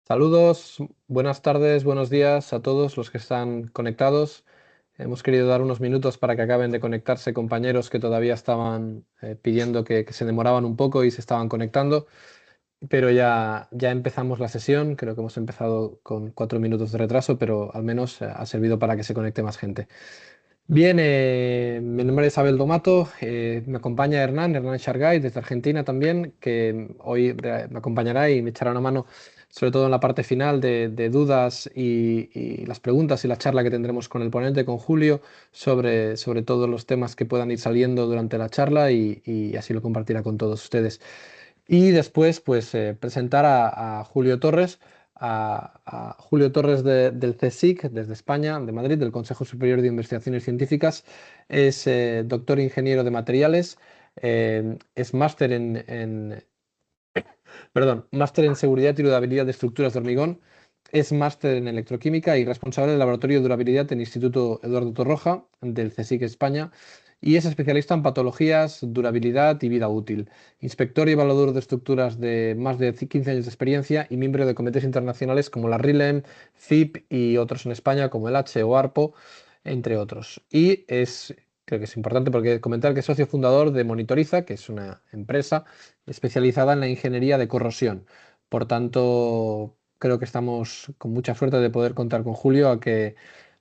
Saludos, buenas tardes, buenos días a todos los que están conectados. Hemos querido dar unos minutos para que acaben de conectarse compañeros que todavía estaban pidiendo que se demoraban un poco y se estaban conectando, pero ya empezamos la sesión. Creo que hemos empezado con 4 minutos de retraso, pero al menos ha servido para que se conecte más gente. Bien, mi nombre es Abel Domato, me acompaña Hernán Shargay desde Argentina también, que hoy me acompañará y me echará una mano, sobre todo en la parte final de dudas y las preguntas y la charla que tendremos con el ponente, con Julio, sobre todos los temas que puedan ir saliendo durante la charla y así lo compartirá con todos ustedes. Y después, pues, presentar a Julio Torres, a Julio Torres del CSIC, desde España, de Madrid, del Consejo Superior de Investigaciones Científicas. Es doctor ingeniero de materiales, es máster en seguridad y durabilidad de estructuras de hormigón, es máster en electroquímica y responsable del laboratorio de durabilidad en el Instituto Eduardo Torroja, del CSIC España, y es especialista en patologías, durabilidad y vida útil. Inspector y evaluador de estructuras de más de 15 años de experiencia y miembro de comités internacionales como la RILEM, FIP y otros en España como el H o ARPO, entre otros. Y creo que es importante porque comentar que es socio fundador de Monitoriza, que es una empresa especializada en la ingeniería de corrosión. Por tanto, creo que estamos con mucha suerte de poder contar con Julio a que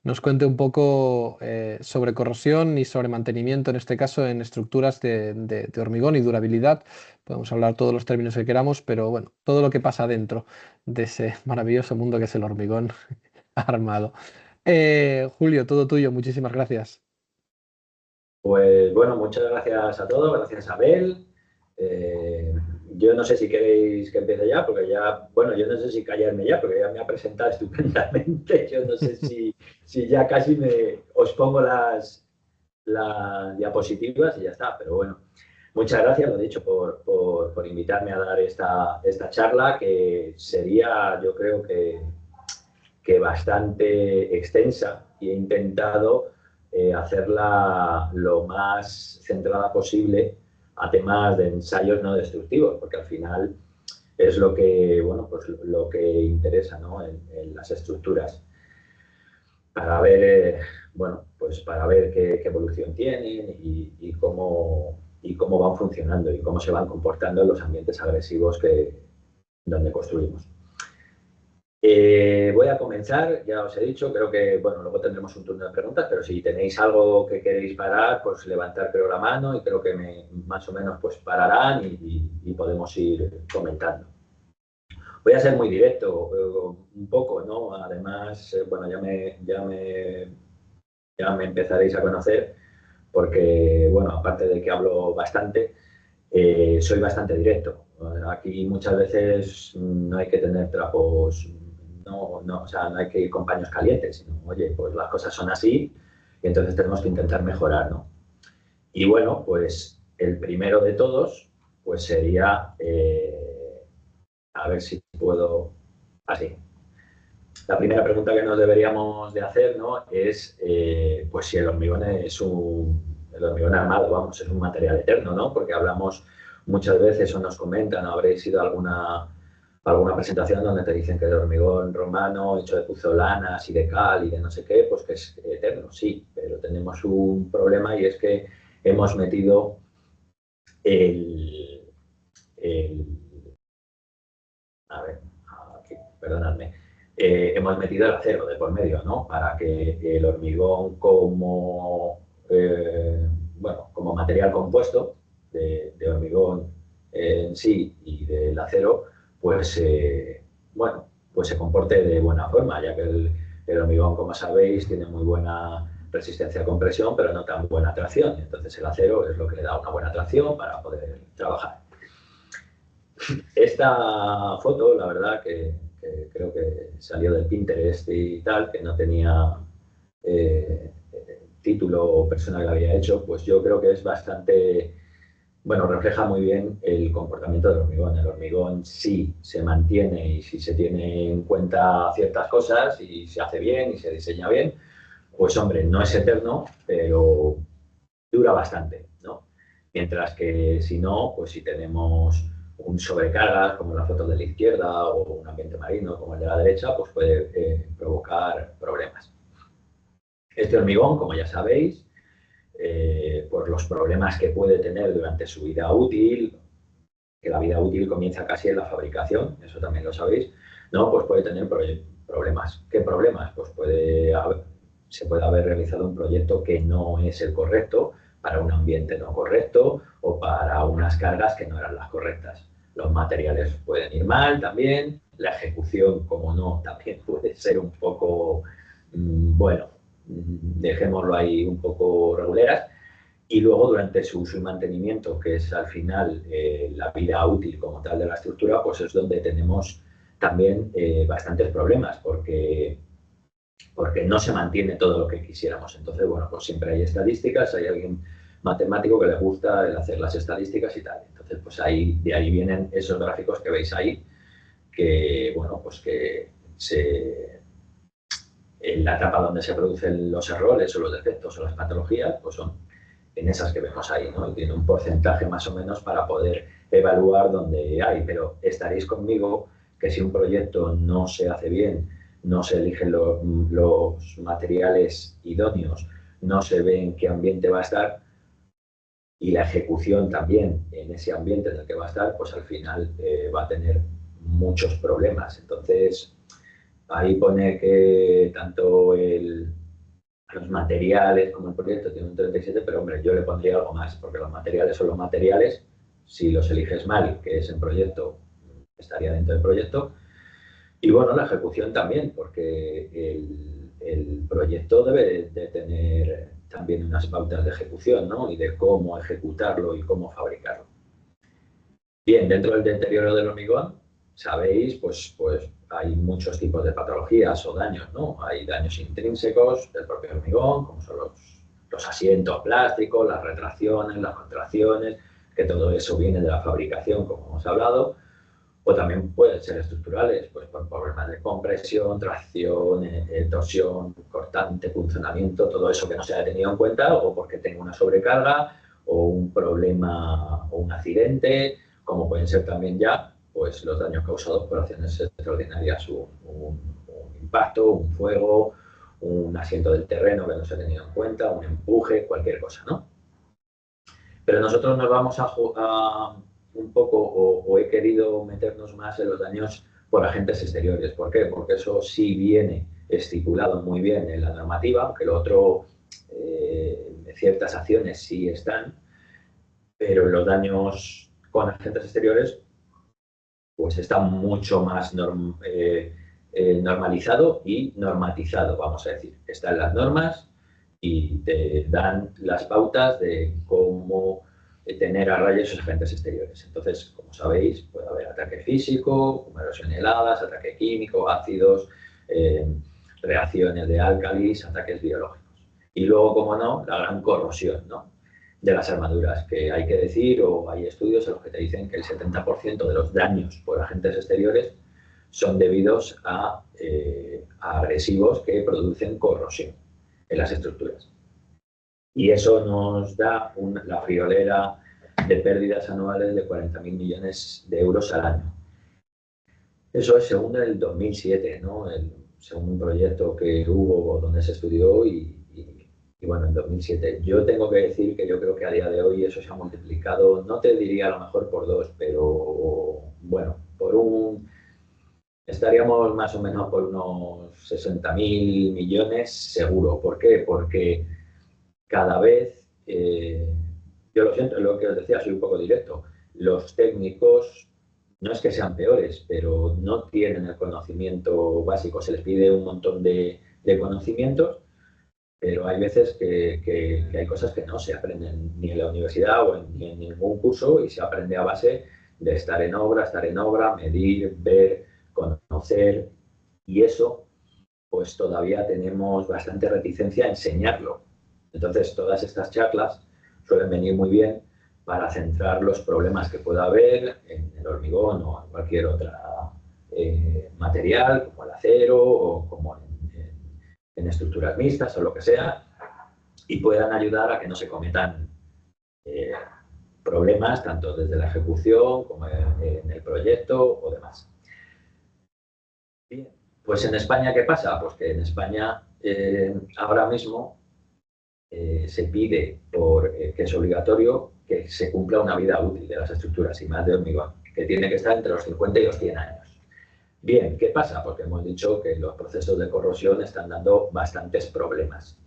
nos cuente un poco sobre corrosión y sobre mantenimiento, en este caso, en estructuras de hormigón y durabilidad. Podemos hablar todos los términos que queramos, pero bueno, todo lo que pasa dentro de ese maravilloso mundo que es el hormigón armado. Julio, todo tuyo, muchísimas gracias. Pues bueno, muchas gracias a todos, gracias a Abel. Eh, yo no sé si queréis que empiece ya, porque ya, bueno, yo no sé si callarme ya, porque ya me ha presentado estupendamente. Yo no sé si ya casi os pongo las diapositivas y ya está, pero bueno, muchas gracias, lo dicho, por invitarme a dar esta charla, que sería, yo creo que bastante extensa, y he intentado hacerla lo más centrada posible a temas de ensayos no destructivos, porque al final es lo que, bueno, pues lo que interesa, ¿no? en las estructuras, para ver, bueno, pues para ver qué evolución tienen y cómo van funcionando y cómo se van comportando en los ambientes agresivos donde construimos. Voy a comenzar, ya os he dicho, creo que, bueno, luego tendremos un turno de preguntas, pero si tenéis algo que queréis parar, pues levantar creo la mano y creo que más o menos pues pararán y podemos ir comentando. Voy a ser muy directo, un poco, ¿no? Además, bueno, ya me empezaréis a conocer porque, bueno, aparte de que hablo bastante, soy bastante directo. Aquí muchas veces no hay que tener trapos, no, o sea, no hay que ir con paños calientes, sino, oye, pues las cosas son así y entonces tenemos que intentar mejorar, ¿no? Y bueno, pues el primero de todos, pues sería, a ver si puedo, así. La primera pregunta que nos deberíamos de hacer, ¿no? Es, pues si el hormigón el hormigón armado, vamos, es un material eterno, ¿no? Porque hablamos muchas veces o nos comentan, ¿no? Habréis ido a alguna presentación donde te dicen que el hormigón romano hecho de puzolanas y de cal y de no sé qué, pues que es eterno, sí, pero tenemos un problema, y es que hemos metido el, el a ver, aquí, perdonadme, hemos metido el acero de por medio, ¿no? Para que el hormigón bueno, como material compuesto de hormigón en sí y del acero, pues, bueno, pues se comporte de buena forma, ya que el hormigón, como sabéis, tiene muy buena resistencia a compresión, pero no tan buena tracción. Entonces el acero es lo que le da una buena tracción para poder trabajar. Esta foto, la verdad, que creo que salió del Pinterest y tal, que no tenía título o persona que la había hecho, pues yo creo que es bastante, bueno, refleja muy bien el comportamiento del hormigón. El hormigón sí se mantiene, y si se tiene en cuenta ciertas cosas y se hace bien y se diseña bien, pues hombre, no es eterno, pero dura bastante, ¿no? Mientras que si no, pues si tenemos un sobrecargas, como la foto de la izquierda, o un ambiente marino, como el de la derecha, pues puede provocar problemas. Este hormigón, como ya sabéis, por los problemas que puede tener durante su vida útil, que la vida útil comienza casi en la fabricación, eso también lo sabéis, ¿no? Pues puede tener problemas. ¿Qué problemas? Pues se puede haber realizado un proyecto que no es el correcto, para un ambiente no correcto o para unas cargas que no eran las correctas. Los materiales pueden ir mal también, la ejecución, como no, también puede ser un poco, bueno, dejémoslo ahí un poco reguleras. Y luego, durante su uso y mantenimiento, que es al final la vida útil como tal de la estructura, pues es donde tenemos también bastantes problemas, porque no se mantiene todo lo que quisiéramos. Entonces, bueno, pues siempre hay estadísticas, hay alguien matemático que le gusta el hacer las estadísticas y tal. Entonces, pues de ahí vienen esos gráficos que veis ahí, que, bueno, pues que en la etapa donde se producen los errores o los defectos o las patologías, pues son en esas que vemos ahí, ¿no? Y tiene un porcentaje más o menos para poder evaluar dónde hay, pero estaréis conmigo que si un proyecto no se hace bien, no se eligen los materiales idóneos, no se ve en qué ambiente va a estar y la ejecución también en ese ambiente en el que va a estar, pues al final va a tener muchos problemas. Entonces, ahí pone que tanto los materiales como el proyecto tiene un 37, pero hombre, yo le pondría algo más, porque los materiales son los materiales. Si los eliges mal, que es en proyecto, estaría dentro del proyecto. Y bueno, la ejecución también, porque el proyecto debe de tener también unas pautas de ejecución, ¿no? Y de cómo ejecutarlo y cómo fabricarlo. Bien, dentro del deterioro del hormigón, sabéis, pues hay muchos tipos de patologías o daños, ¿no? Hay daños intrínsecos del propio hormigón, como son los asientos plásticos, las retracciones, las contracciones, que todo eso viene de la fabricación, como hemos hablado, o también pueden ser estructurales, pues por problemas de compresión, tracción, torsión, cortante, funcionamiento, todo eso que no se haya tenido en cuenta, o porque tenga una sobrecarga, o un problema, o un accidente, como pueden ser también ya pues los daños causados por acciones extraordinarias, un impacto, un fuego, un asiento del terreno que no se ha tenido en cuenta, un empuje, cualquier cosa, ¿no? Pero nosotros nos vamos a un poco, o he querido meternos más en los daños por agentes exteriores. ¿Por qué? Porque eso sí viene estipulado muy bien en la normativa, aunque lo otro, ciertas acciones sí están, pero los daños con agentes exteriores pues está mucho más normalizado y normatizado, vamos a decir. Están las normas y te dan las pautas de cómo tener a raya esos agentes exteriores. Entonces, como sabéis, puede haber ataque físico, como erosión de heladas, ataque químico, ácidos, reacciones de álcalis, ataques biológicos. Y luego, como no, la gran corrosión, ¿no?, de las armaduras, que hay que decir, o hay estudios en los que te dicen que el 70% de los daños por agentes exteriores son debidos a agresivos que producen corrosión en las estructuras. Y eso nos da la friolera de pérdidas anuales de 40.000 millones de euros al año. Eso es según el 2007, ¿no? Según un proyecto que hubo donde se estudió y bueno, en 2007. Yo tengo que decir que yo creo que a día de hoy eso se ha multiplicado, no te diría a lo mejor por 2, pero bueno, estaríamos más o menos por unos 60.000 millones seguro. ¿Por qué? Porque cada vez, yo lo siento, lo que os decía, soy un poco directo, los técnicos no es que sean peores, pero no tienen el conocimiento básico, se les pide un montón de conocimientos, pero hay veces que hay cosas que no se aprenden ni en la universidad ni en ningún curso, y se aprende a base de estar en obra, medir, ver, conocer, y eso pues todavía tenemos bastante reticencia a enseñarlo. Entonces, todas estas charlas suelen venir muy bien para centrar los problemas que pueda haber en el hormigón o en cualquier otro material, como el acero o como en estructuras mixtas o lo que sea, y puedan ayudar a que no se cometan problemas tanto desde la ejecución como en el proyecto o demás. Bien, pues en España, ¿qué pasa? Pues que en España ahora mismo se pide, que es obligatorio, que se cumpla una vida útil de las estructuras y más de hormigón, que tiene que estar entre los 50 y los 100 años. Bien, ¿qué pasa? Porque hemos dicho que los procesos de corrosión están dando bastantes problemas.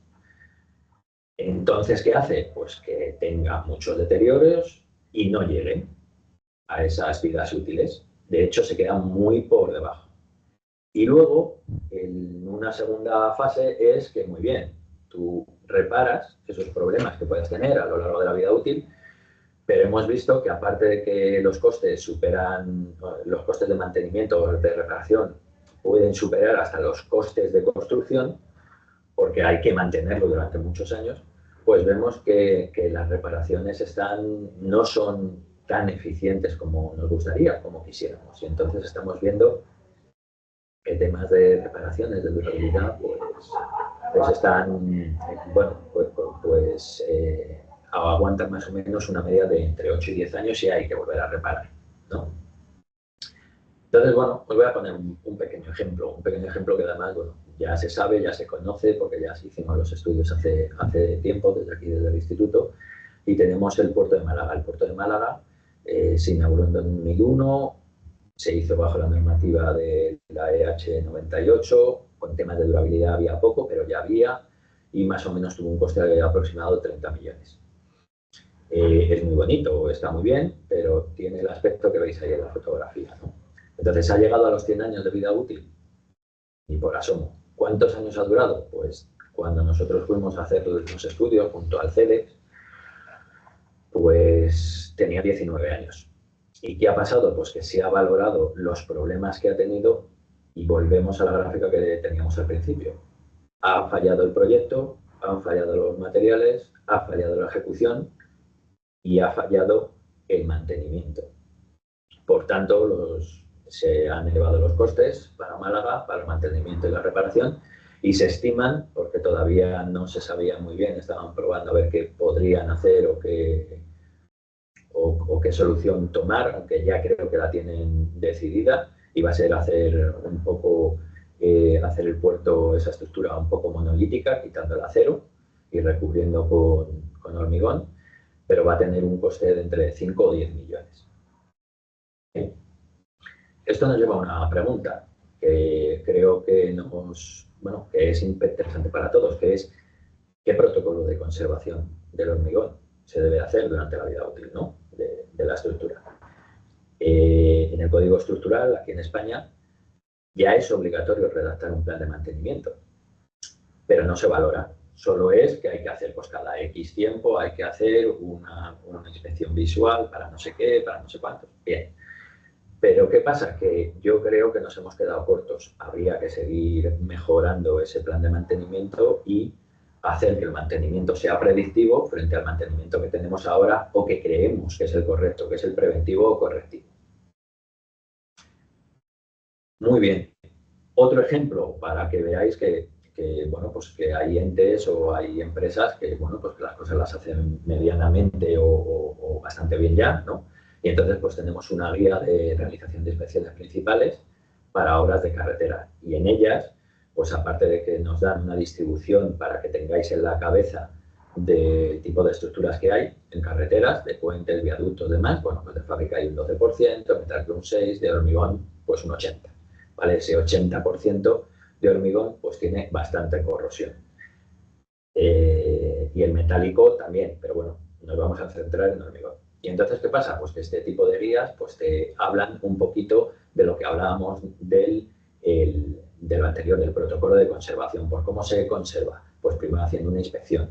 Entonces, ¿qué hace? Pues que tenga muchos deterioros y no lleguen a esas vidas útiles. De hecho, se quedan muy por debajo. Y luego, en una segunda fase es que, muy bien, tú reparas esos problemas que puedes tener a lo largo de la vida útil, pero hemos visto que aparte de que los costes superan, los costes de mantenimiento o de reparación pueden superar hasta los costes de construcción, porque hay que mantenerlo durante muchos años, pues vemos que las reparaciones no son tan eficientes como nos gustaría, como quisiéramos. Y entonces estamos viendo que temas de reparaciones, de durabilidad, pues están, bueno, aguantan más o menos una media de entre 8 y 10 años y hay que volver a reparar, ¿no? Entonces, bueno, os voy a poner un pequeño ejemplo que además, bueno, ya se sabe, ya se conoce, porque ya hicimos los estudios hace tiempo, desde el instituto, y tenemos el puerto de Málaga. El puerto de Málaga se inauguró en 2001, se hizo bajo la normativa de la EH 98, con temas de durabilidad había poco, pero ya había, y más o menos tuvo un coste aproximado de 30 millones. Es muy bonito, está muy bien, pero tiene el aspecto que veis ahí en la fotografía, ¿no? Entonces, ¿ha llegado a los 100 años de vida útil? Y por asomo. ¿Cuántos años ha durado? Pues cuando nosotros fuimos a hacer los estudios junto al CELEX, pues tenía 19 años. ¿Y qué ha pasado? Pues que se ha valorado los problemas que ha tenido y volvemos a la gráfica que teníamos al principio. Ha fallado el proyecto, han fallado los materiales, ha fallado la ejecución y ha fallado el mantenimiento. Por tanto, se han elevado los costes para Málaga, para el mantenimiento y la reparación, y se estiman, porque todavía no se sabía muy bien, estaban probando a ver qué podrían hacer o qué solución tomar, aunque ya creo que la tienen decidida, y va a ser hacer el puerto, esa estructura un poco monolítica, quitando el acero y recubriendo con hormigón, pero va a tener un coste de entre 5 o 10 millones. Esto nos lleva a una pregunta que creo que que es interesante para todos, que es ¿qué protocolo de conservación del hormigón se debe hacer durante la vida útil, ¿no?, de la estructura? En el Código Estructural, aquí en España, ya es obligatorio redactar un plan de mantenimiento, pero no se valora. Solo es que hay que hacer, pues cada X tiempo, hay que hacer una inspección visual para no sé qué, para no sé cuánto. Bien. Pero ¿qué pasa? Que yo creo que nos hemos quedado cortos. Habría que seguir mejorando ese plan de mantenimiento y hacer que el mantenimiento sea predictivo frente al mantenimiento que tenemos ahora o que creemos que es el correcto, que es el preventivo o correctivo. Muy bien. Otro ejemplo para que veáis que hay entes o hay empresas que, que las cosas las hacen medianamente o bastante bien ya, ¿no? Y entonces, pues tenemos una guía de realización de inspecciones principales para obras de carretera. Y en ellas, pues aparte de que nos dan una distribución para que tengáis en la cabeza del tipo de estructuras que hay en carreteras, de puentes, viaductos, demás, pues de fábrica hay un 12%, metal un 6%, de hormigón, pues un 80%. ¿Vale? Ese 80% de hormigón pues tiene bastante corrosión. Y el metálico también, pero bueno, nos vamos a centrar en hormigón. Y entonces, ¿qué pasa? Pues que este tipo de guías pues te hablan un poquito de lo que hablábamos de lo anterior, del protocolo de conservación. ¿Por cómo se conserva? Pues primero haciendo una inspección.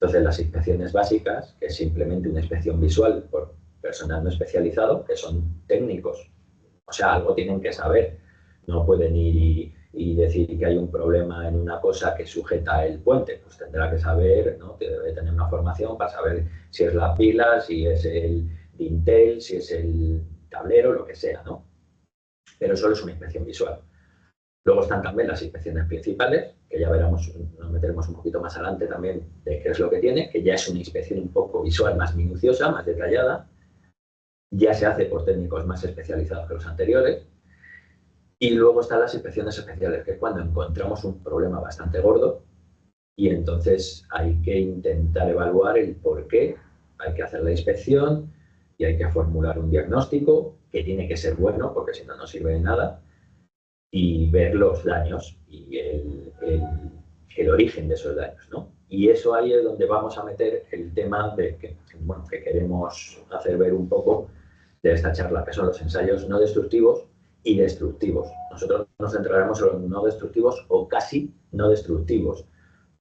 Entonces, las inspecciones básicas, que es simplemente una inspección visual por personal no especializado, que son técnicos, o sea, algo tienen que saber. No pueden ir y decir que hay un problema en una cosa que sujeta el puente. Pues tendrá que saber, ¿no?, que debe tener una formación para saber si es la pila, si es el dintel, si es el tablero, lo que sea, ¿no? Pero solo es una inspección visual. Luego están también las inspecciones principales, que ya veremos, nos meteremos un poquito más adelante también de qué es lo que tiene, que ya es una inspección un poco visual, más minuciosa, más detallada. ya se hace por técnicos más especializados que los anteriores. Y luego están las inspecciones especiales, que es cuando encontramos un problema bastante gordo y entonces hay que intentar evaluar el por qué, hay que hacer la inspección y hay que formular un diagnóstico que tiene que ser bueno, porque si no, no sirve de nada, y ver los daños y el origen de esos daños, ¿no? Y eso ahí es donde vamos a meter el tema de que, bueno, que queremos hacer ver un poco de esta charla, que son los ensayos no destructivos y destructivos. Nosotros nos centraremos en los no destructivos o casi no destructivos,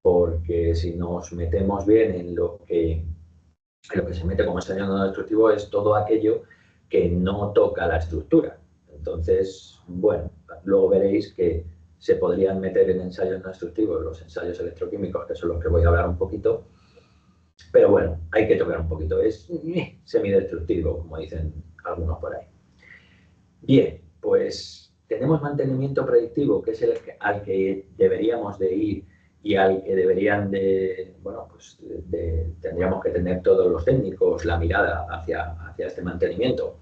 porque si nos metemos bien en lo que se mete como ensayo no destructivo es todo aquello que no toca la estructura. Entonces, bueno, luego veréis que se podrían meter en ensayos no destructivos los ensayos electroquímicos, que son los que voy a hablar un poquito, pero bueno, hay que tocar un poquito. Es semidestructivo, como dicen algunos por ahí. Bien, pues tenemos mantenimiento predictivo, que es el al que deberíamos de ir y al que deberían de, bueno, pues tendríamos que tener todos los técnicos la mirada hacia este mantenimiento.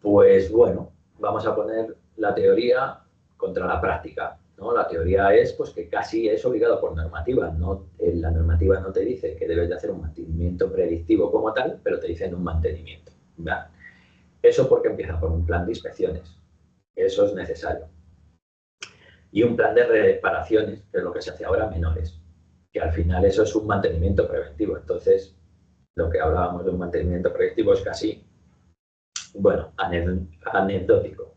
Pues bueno, vamos a poner la teoría contra la práctica, ¿no? La teoría es pues que casi es obligado por normativa, no, la normativa no te dice que debes de hacer un mantenimiento predictivo como tal, pero te dicen un mantenimiento, ¿verdad? Eso porque empieza por un plan de inspecciones, eso es necesario. Y un plan de reparaciones, que es lo que se hace ahora, menores, que al final eso es un mantenimiento preventivo. Entonces, lo que hablábamos de un mantenimiento preventivo es casi, bueno, anecdótico,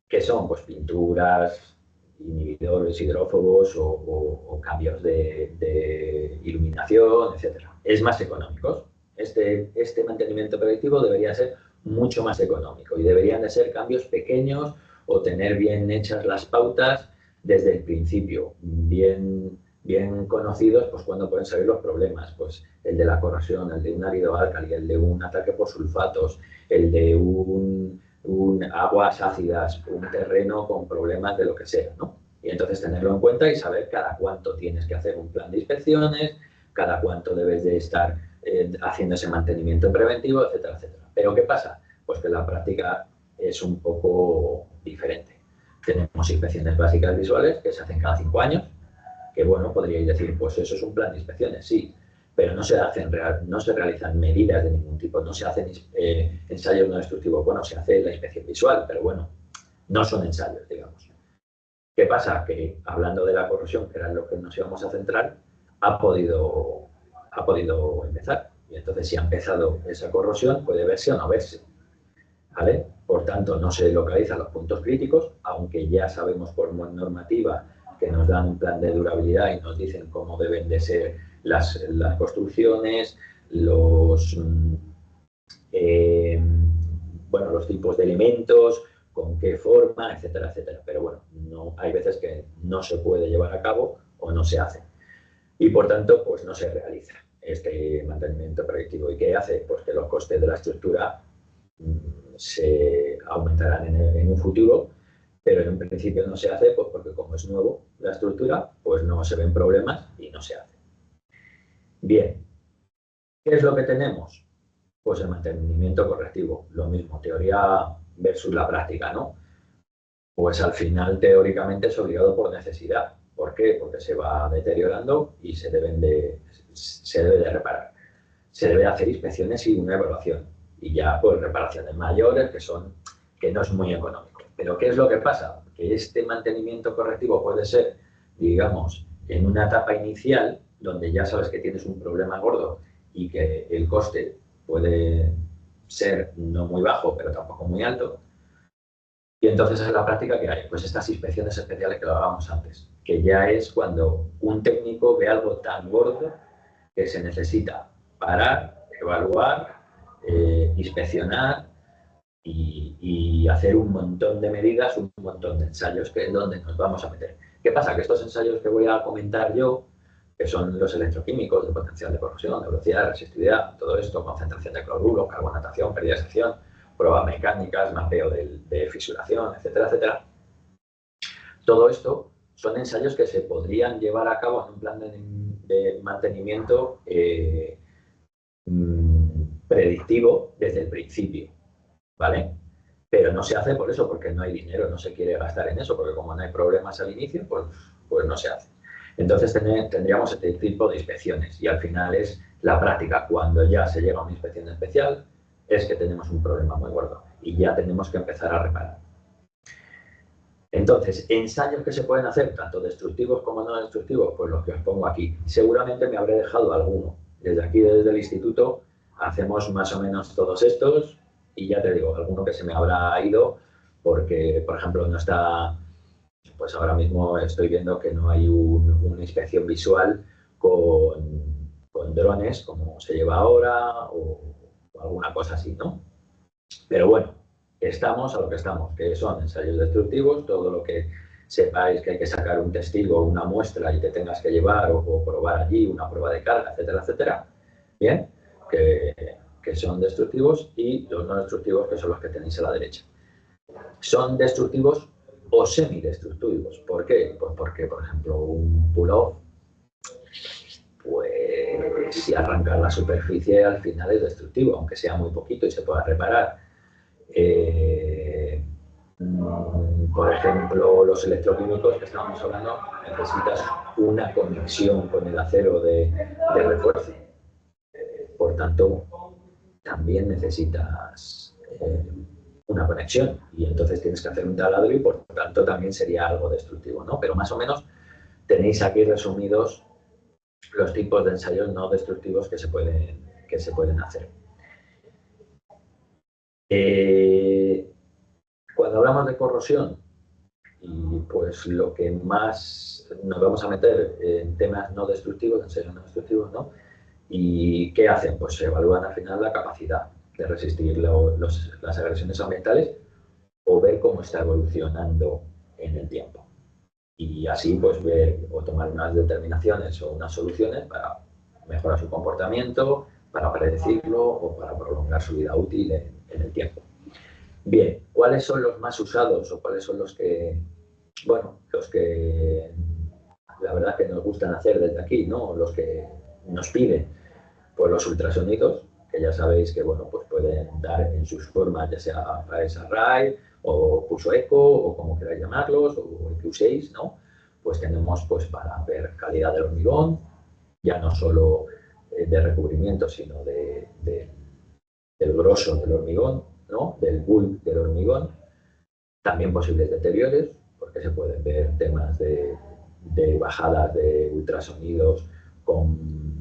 que son pues pinturas, inhibidores hidrófobos o cambios de iluminación, etcétera. Es más económico. Este mantenimiento predictivo debería ser mucho más económico y deberían de ser cambios pequeños o tener bien hechas las pautas desde el principio, bien conocidos, pues cuando pueden salir los problemas, pues el de la corrosión, el de un árido álcali, el de un ataque por sulfatos, el de aguas ácidas, un terreno con problemas de lo que sea, ¿no? Y entonces tenerlo en cuenta y saber cada cuánto tienes que hacer un plan de inspecciones, cada cuánto debes de estar haciendo ese mantenimiento preventivo, etcétera, etcétera. Pero ¿qué pasa? Pues que la práctica es un poco diferente. Tenemos inspecciones básicas visuales que se hacen cada 5 años, que bueno, podríais decir, pues eso es un plan de inspecciones, sí, pero no se realizan medidas de ningún tipo, no se hacen ensayos no destructivos. Bueno, se hace la inspección visual, pero bueno, no son ensayos, digamos. ¿Qué pasa? Que hablando de la corrosión, que era en lo que nos íbamos a centrar, ha podido empezar. Y entonces, si ha empezado esa corrosión, puede verse o no verse, ¿vale? Por tanto, no se localizan los puntos críticos, aunque ya sabemos por normativa que nos dan un plan de durabilidad y nos dicen cómo deben de ser las construcciones, bueno, los tipos de elementos, con qué forma, etcétera, etcétera. Pero bueno, no, hay veces que no se puede llevar a cabo o no se hace. Y por tanto, pues no se realiza este mantenimiento predictivo. ¿Y qué hace? Pues que los costes de la estructura se aumentarán en un futuro, pero en un principio no se hace pues porque como es nuevo la estructura, pues no se ven problemas y no se hace. Bien, ¿qué es lo que tenemos? Pues el mantenimiento correctivo, lo mismo, teoría versus la práctica, ¿no? Pues al final teóricamente es obligado por necesidad. ¿Por qué? Porque se va deteriorando y se debe de reparar. Se debe hacer inspecciones y una evaluación. Y ya pues reparaciones mayores que no es muy económico. Pero ¿qué es lo que pasa? Que este mantenimiento correctivo puede ser, digamos, en una etapa inicial donde ya sabes que tienes un problema gordo y que el coste puede ser no muy bajo, pero tampoco muy alto. Y entonces en la práctica, ¿qué hay? Pues estas inspecciones especiales que lo hablábamos antes, que ya es cuando un técnico ve algo tan gordo que se necesita parar, evaluar, inspeccionar y hacer un montón de medidas, un montón de ensayos, que es donde nos vamos a meter. ¿Qué pasa? Que estos ensayos que voy a comentar yo, que son los electroquímicos, de potencial de corrosión, de velocidad, de resistividad, todo esto, concentración de cloruro, carbonatación, pérdida de sección, pruebas mecánicas, mapeo de fisuración, etcétera, etcétera. Todo esto son ensayos que se podrían llevar a cabo en un plan de mantenimiento predictivo desde el principio, ¿vale? Pero no se hace por eso, porque no hay dinero, no se quiere gastar en eso, porque como no hay problemas al inicio, pues no se hace. Entonces tendríamos este tipo de inspecciones y al final es la práctica. Cuando ya se llega a una inspección especial, es que tenemos un problema muy gordo y ya tenemos que empezar a reparar. Entonces, ensayos que se pueden hacer, tanto destructivos como no destructivos, pues los que os pongo aquí. Seguramente me habré dejado alguno. Desde aquí, desde el instituto, hacemos más o menos todos estos y ya te digo, alguno que se me habrá ido porque, por ejemplo, no está, pues ahora mismo estoy viendo que no hay una inspección visual con drones como se lleva ahora o alguna cosa así, ¿no? Pero bueno, estamos a lo que estamos, que son ensayos destructivos, todo lo que sepáis que hay que sacar un testigo o una muestra y te tengas que llevar o probar allí una prueba de carga, etcétera, etcétera. Bien, que son destructivos y los no destructivos que son los que tenéis a la derecha. Son destructivos o semidestructivos. ¿Por qué? Pues porque, por ejemplo, un pull-off, pues si arrancar la superficie al final es destructivo, aunque sea muy poquito y se pueda reparar. Por ejemplo, los electroquímicos que estábamos hablando, necesitas una conexión con el acero de refuerzo. Por tanto, también necesitas una conexión y entonces tienes que hacer un taladro y por tanto también sería algo destructivo, ¿no? Pero más o menos tenéis aquí resumidos los tipos de ensayos no destructivos que se pueden hacer. Cuando hablamos de corrosión, y pues lo que más nos vamos a meter en temas no destructivos, ensayos no destructivos, ¿no? ¿Y qué hacen? Pues se evalúan al final la capacidad de resistir las agresiones ambientales o ver cómo está evolucionando en el tiempo. Y así pues ver o tomar unas determinaciones o unas soluciones para mejorar su comportamiento, para predecirlo o para prolongar su vida útil en el tiempo. Bien, ¿cuáles son los más usados o cuáles son los que, bueno, los que la verdad que nos gustan hacer desde aquí, ¿no? Los que nos piden, pues los ultrasonidos, que ya sabéis que, bueno, pues pueden dar en sus formas, ya sea Phase Array o pulso eco o como queráis llamarlos, o el que uséis, ¿no? Pues tenemos pues para ver calidad del hormigón, ya no solo de recubrimiento, sino del grosor del hormigón, ¿no? Del bulk del hormigón, también posibles deterioros, porque se pueden ver temas de bajadas de ultrasonidos con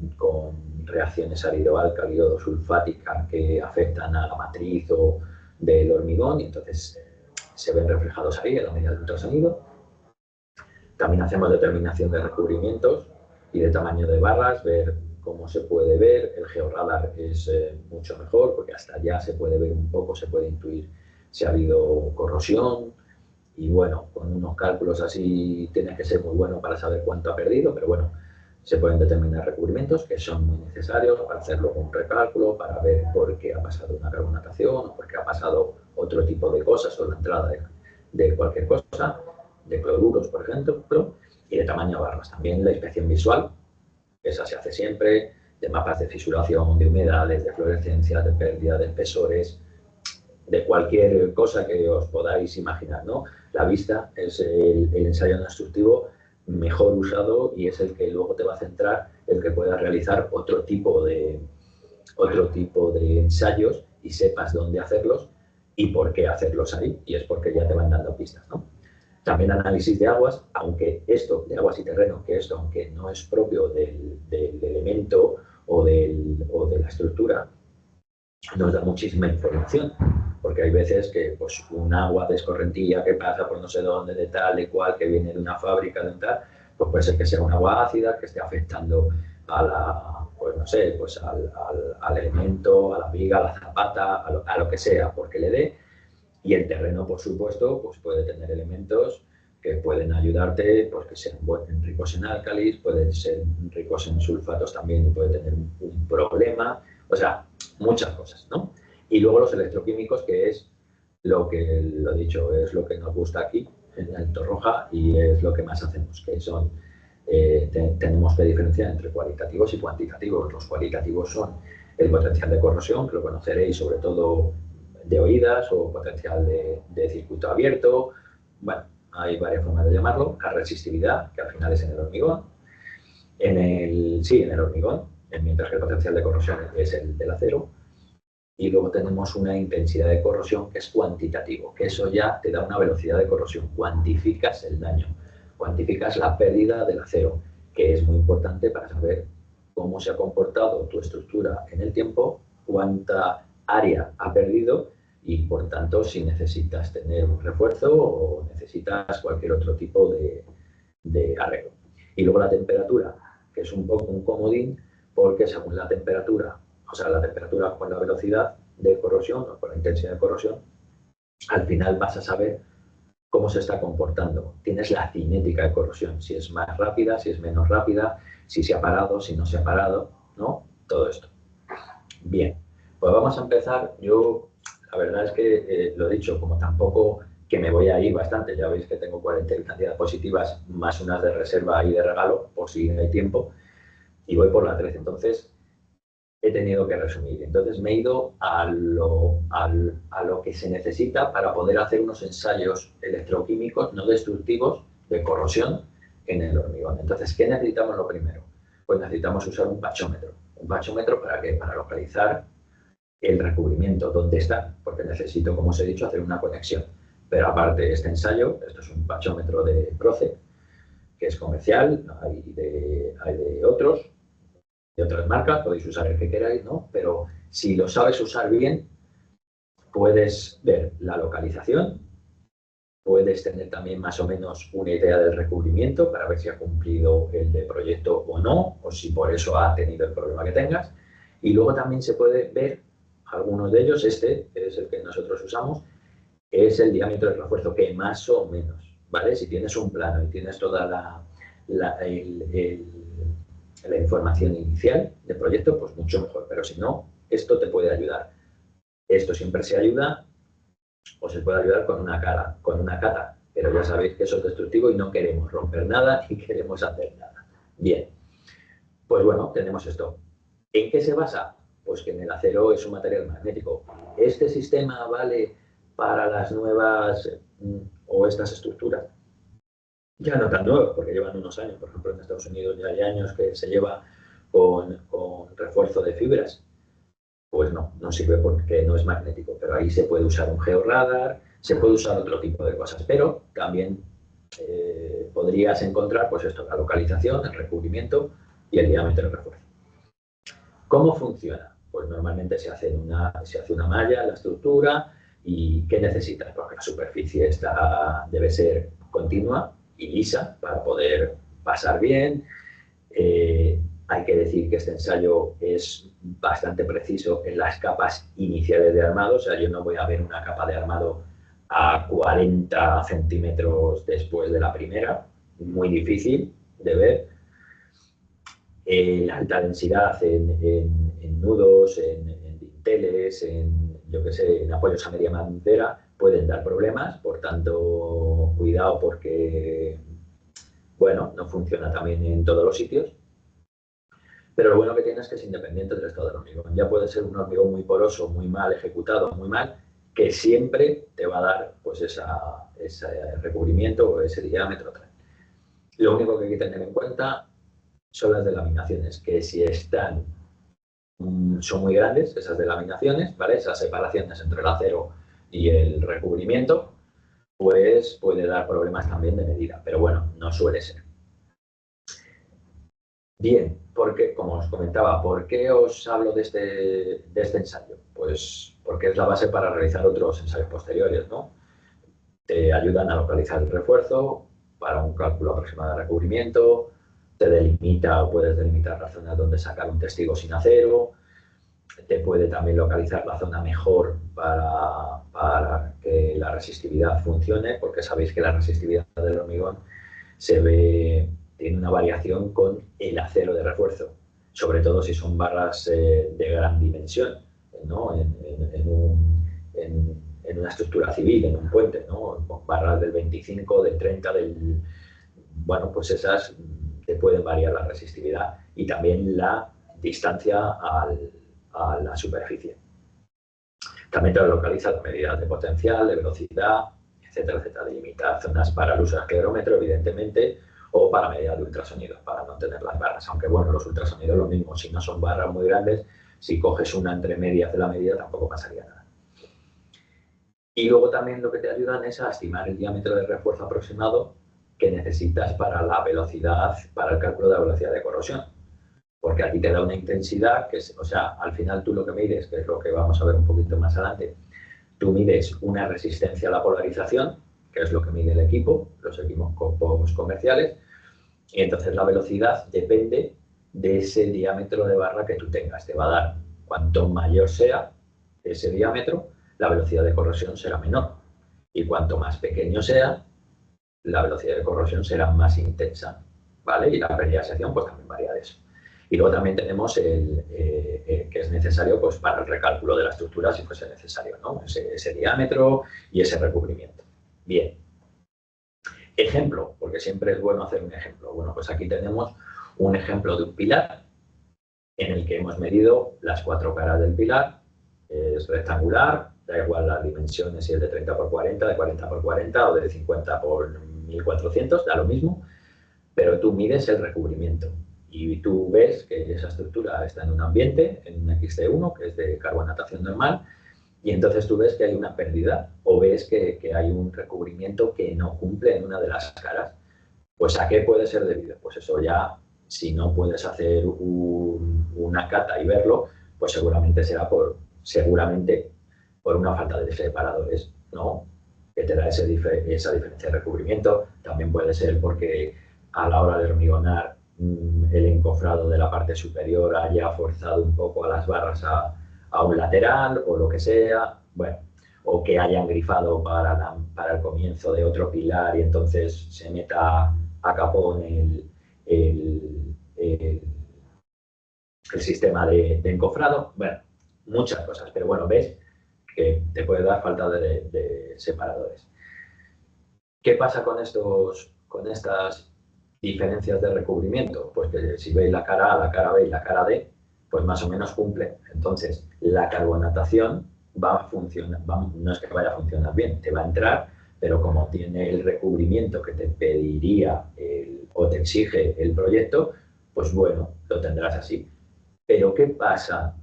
reacciones ácido-álcalido-sulfáticas que afectan a la matriz o del hormigón y entonces se ven reflejados ahí en la medida del ultrasonido. También hacemos determinación de recubrimientos y de tamaño de barras, ver cómo se puede ver. El georradar es mucho mejor porque hasta allá se puede ver un poco, se puede intuir si ha habido corrosión y bueno, con unos cálculos así tiene que ser muy bueno para saber cuánto ha perdido, pero bueno, se pueden determinar recubrimientos que son muy necesarios para hacerlo con un recálculo, para ver por qué ha pasado una carbonatación o por qué ha pasado otro tipo de cosas o la entrada de cualquier cosa, de cloruros, por ejemplo, y de tamaño de barras. También la inspección visual, esa se hace siempre, de mapas de fisuración, de humedades, de fluorescencia, de pérdida de espesores, de cualquier cosa que os podáis imaginar, ¿no? La vista es el ensayo no destructivo mejor usado y es el que luego te va a centrar el que puedas realizar otro tipo de ensayos y sepas dónde hacerlos y por qué hacerlos ahí, y es porque ya te van dando pistas, ¿no? También análisis de aguas, aunque esto, de aguas y terreno, que esto, aunque no es propio del elemento o de la estructura, nos da muchísima información, porque hay veces que pues, un agua de escorrentía que pasa por no sé dónde, de tal, de cual, que viene de una fábrica, de tal, pues puede ser que sea un agua ácida, que esté afectando a la, pues no sé, pues al elemento, a la viga, a la zapata, a lo que sea, porque le dé. Y el terreno, por supuesto, pues puede tener elementos que pueden ayudarte, pues que sean ricos en álcalis, pueden ser ricos en sulfatos también y puede tener un problema, o sea, muchas cosas, ¿no? Y luego los electroquímicos, que es lo que, lo dicho, es lo que nos gusta aquí en el Torroja y es lo que más hacemos, que son, tenemos que diferenciar entre cualitativos y cuantitativos. Los cualitativos son el potencial de corrosión, que lo conoceréis sobre todo de oídas, o potencial de circuito abierto. Bueno, hay varias formas de llamarlo. La resistividad, que al final es en el hormigón. En el hormigón, mientras que el potencial de corrosión es el del acero. Y luego tenemos una intensidad de corrosión que es cuantitativo, que eso ya te da una velocidad de corrosión. Cuantificas el daño, cuantificas la pérdida del acero, que es muy importante para saber cómo se ha comportado tu estructura en el tiempo, cuánta área ha perdido y, por tanto, si necesitas tener un refuerzo o necesitas cualquier otro tipo de arreglo. Y luego la temperatura, que es un poco un comodín, porque según la temperatura, o sea, la temperatura con la velocidad de corrosión o con la intensidad de corrosión, al final vas a saber cómo se está comportando. Tienes la cinética de corrosión, si es más rápida, si es menos rápida, si se ha parado, si no se ha parado, ¿no? Todo esto. Bien, pues vamos a empezar. Yo, la verdad es que, lo he dicho, como tampoco que me voy a ir bastante, ya veis que tengo 40 diapositivas más unas de reserva y de regalo, por si hay tiempo, y voy por la 13. Entonces, he tenido que resumir. Entonces me he ido a lo que se necesita para poder hacer unos ensayos electroquímicos no destructivos de corrosión en el hormigón. Entonces, ¿qué necesitamos lo primero? Pues necesitamos usar un bachómetro. ¿Un bachómetro para qué? Para localizar el recubrimiento, dónde está, porque necesito, como os he dicho, hacer una conexión. Pero aparte de este ensayo, esto es un bachómetro de Proce, que es comercial, hay de otros, de otras marcas, podéis usar el que queráis, ¿no? Pero si lo sabes usar bien, puedes ver la localización, puedes tener también más o menos una idea del recubrimiento para ver si ha cumplido el de proyecto o no, o si por eso ha tenido el problema que tengas. Y luego también se puede ver algunos de ellos, este es el que nosotros usamos, es el diámetro del refuerzo, que más o menos, ¿vale? Si tienes un plano y tienes toda la información inicial del proyecto, pues mucho mejor. Pero si no, esto te puede ayudar. Esto siempre se ayuda o se puede ayudar con una cata. Pero ya sabéis que eso es destructivo y no queremos romper nada ni queremos hacer nada. Bien, pues bueno, tenemos esto. ¿En qué se basa? Pues que en el acero es un material magnético. ¿Este sistema vale para las nuevas o estas estructuras? Ya no tan nuevos, porque llevan unos años. Por ejemplo, en Estados Unidos ya hay años que se lleva con refuerzo de fibras. Pues no sirve porque no es magnético. Pero ahí se puede usar un georradar, se puede usar otro tipo de cosas. Pero también podrías encontrar, pues esto, la localización, el recubrimiento y el diámetro del refuerzo. ¿Cómo funciona? Pues normalmente se hace una malla en la estructura. ¿Y qué necesitas? Porque la superficie debe ser continua y lisa para poder pasar bien. Hay que decir que este ensayo es bastante preciso en las capas iniciales de armado. O sea, yo no voy a ver una capa de armado a 40 centímetros después de la primera. Muy difícil de ver. La alta densidad en nudos, en dinteles, en apoyos a media madera pueden dar problemas. Por tanto, cuidado porque, bueno, no funciona también en todos los sitios. Pero lo bueno que tiene es que es independiente del estado del hormigón. Ya puede ser un hormigón muy poroso, muy mal ejecutado, muy mal, que siempre te va a dar pues ese recubrimiento o ese diámetro. Lo único que hay que tener en cuenta son las delaminaciones, que si son muy grandes, esas delaminaciones, ¿vale? Esas separaciones entre el acero y el recubrimiento, pues puede dar problemas también de medida. Pero bueno, no suele ser. Bien, porque, como os comentaba, ¿por qué os hablo de este ensayo? Pues porque es la base para realizar otros ensayos posteriores, ¿no? Te ayudan a localizar el refuerzo para un cálculo aproximado de recubrimiento, te delimita o puedes delimitar la zona donde sacar un testigo sin acero, te puede también localizar la zona mejor para que la resistividad funcione, porque sabéis que la resistividad del hormigón tiene una variación con el acero de refuerzo, sobre todo si son barras de gran dimensión, ¿no? En una estructura civil, en un puente, ¿no? Con barras del 25, del 30, bueno, pues esas te pueden variar la resistividad y también la distancia a la superficie. También te localiza las medidas de potencial, de velocidad, etcétera, etcétera. Delimita zonas para el uso de acelerómetro, evidentemente, o para medidas de ultrasonidos, para no tener las barras. Aunque, bueno, los ultrasonidos lo mismo. Si no son barras muy grandes, si coges una entre medias de la medida, tampoco pasaría nada. Y luego también lo que te ayudan es a estimar el diámetro de refuerzo aproximado que necesitas para la velocidad, para el cálculo de la velocidad de corrosión. Porque aquí te da una intensidad, que es, o sea, al final tú lo que mides, que es lo que vamos a ver un poquito más adelante, tú mides una resistencia a la polarización, que es lo que mide el equipo, los equipos comerciales, y entonces la velocidad depende de ese diámetro de barra que tú tengas. Te va a dar, cuanto mayor sea ese diámetro, la velocidad de corrosión será menor. Y cuanto más pequeño sea, la velocidad de corrosión será más intensa, ¿vale? Y la penalización pues también varía de eso. Y luego también tenemos el que es necesario pues, para el recálculo de la estructura, si fuese necesario, ¿no? Ese diámetro y ese recubrimiento. Bien. Ejemplo, porque siempre es bueno hacer un ejemplo. Bueno, pues aquí tenemos un ejemplo de un pilar en el que hemos medido las 4 caras del pilar. Es rectangular, da igual las dimensiones, si es de 30 por 40, de 40 por 40 o de 50 por 1400, da lo mismo, pero tú mides el recubrimiento y tú ves que esa estructura está en un ambiente, en un XT1, que es de carbonatación normal, y entonces tú ves que hay una pérdida o ves que hay un recubrimiento que no cumple en una de las caras. Pues ¿a qué puede ser debido? Pues eso ya, si no puedes hacer una cata y verlo, pues seguramente será seguramente por una falta de separadores, ¿no? Que te da esa diferencia de recubrimiento. También puede ser porque a la hora de hormigonar el encofrado de la parte superior haya forzado un poco a las barras a un lateral o lo que sea, bueno, o que hayan grifado para el comienzo de otro pilar y entonces se meta a capón el sistema de encofrado, bueno, muchas cosas, pero bueno, ves que te puede dar falta de separadores. ¿Qué pasa con estas diferencias de recubrimiento? Pues que si veis la cara A, la cara B y la cara D, pues más o menos cumplen. Entonces, la carbonatación va a funcionar, no es que vaya a funcionar bien, te va a entrar, pero como tiene el recubrimiento que te pediría o te exige el proyecto, pues bueno, lo tendrás así. Pero ¿qué pasa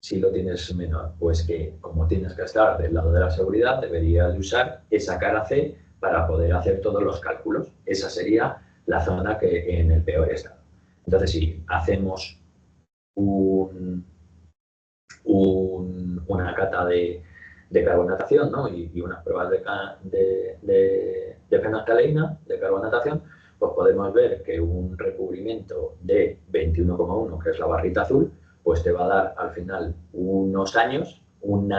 si lo tienes menor? Pues que como tienes que estar del lado de la seguridad, deberías usar esa cara C para poder hacer todos los cálculos. Esa sería la zona que en el peor estado. Entonces, si hacemos una cata de carbonatación, ¿no? y unas pruebas de fenolftaleína, de carbonatación, pues podemos ver que un recubrimiento de 21,1, que es la barrita azul, pues te va a dar al final unos años, un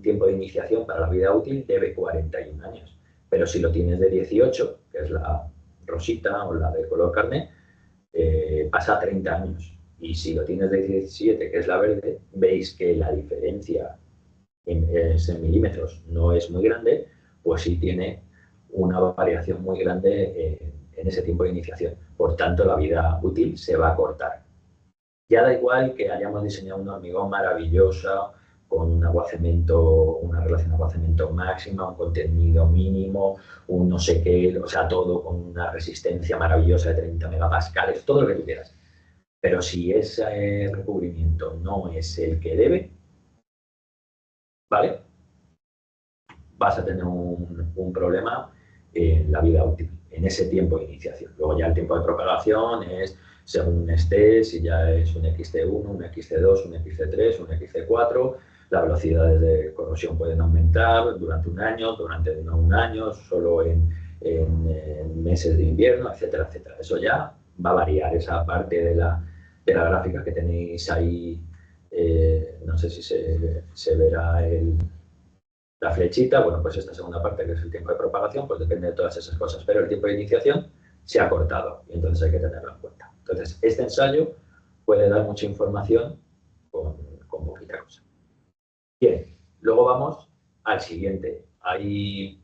tiempo de iniciación para la vida útil de 41 años. Pero si lo tienes de 18, que es la rosita o la de color carne, pasa 30 años. Y si lo tienes de 17, que es la verde, veis que la diferencia en milímetros no es muy grande, pues sí tiene una variación muy grande en ese tiempo de iniciación. Por tanto, la vida útil se va a cortar. Ya da igual que hayamos diseñado un hormigón maravilloso, con un aguacemiento, una relación de aguacemiento máxima, un contenido mínimo, un no sé qué, o sea, todo con una resistencia maravillosa de 30 megapascales, todo lo que tú quieras. Pero si ese recubrimiento no es el que debe, ¿vale? Vas a tener un problema en la vida útil, en ese tiempo de iniciación. Luego ya el tiempo de propagación es según esté, si ya es un XT1, un XT2, un XT3, un XT4, las velocidades de corrosión pueden aumentar durante un año, durante no un año, solo en meses de invierno, etcétera, etcétera. Eso ya va a variar, esa parte de la gráfica que tenéis ahí, no sé si se verá la flechita, bueno, pues esta segunda parte que es el tiempo de propagación, pues depende de todas esas cosas, pero el tiempo de iniciación se ha cortado y entonces hay que tenerlo en cuenta. Entonces, este ensayo puede dar mucha información con poquita cosa. Bien, luego vamos al siguiente. Ahí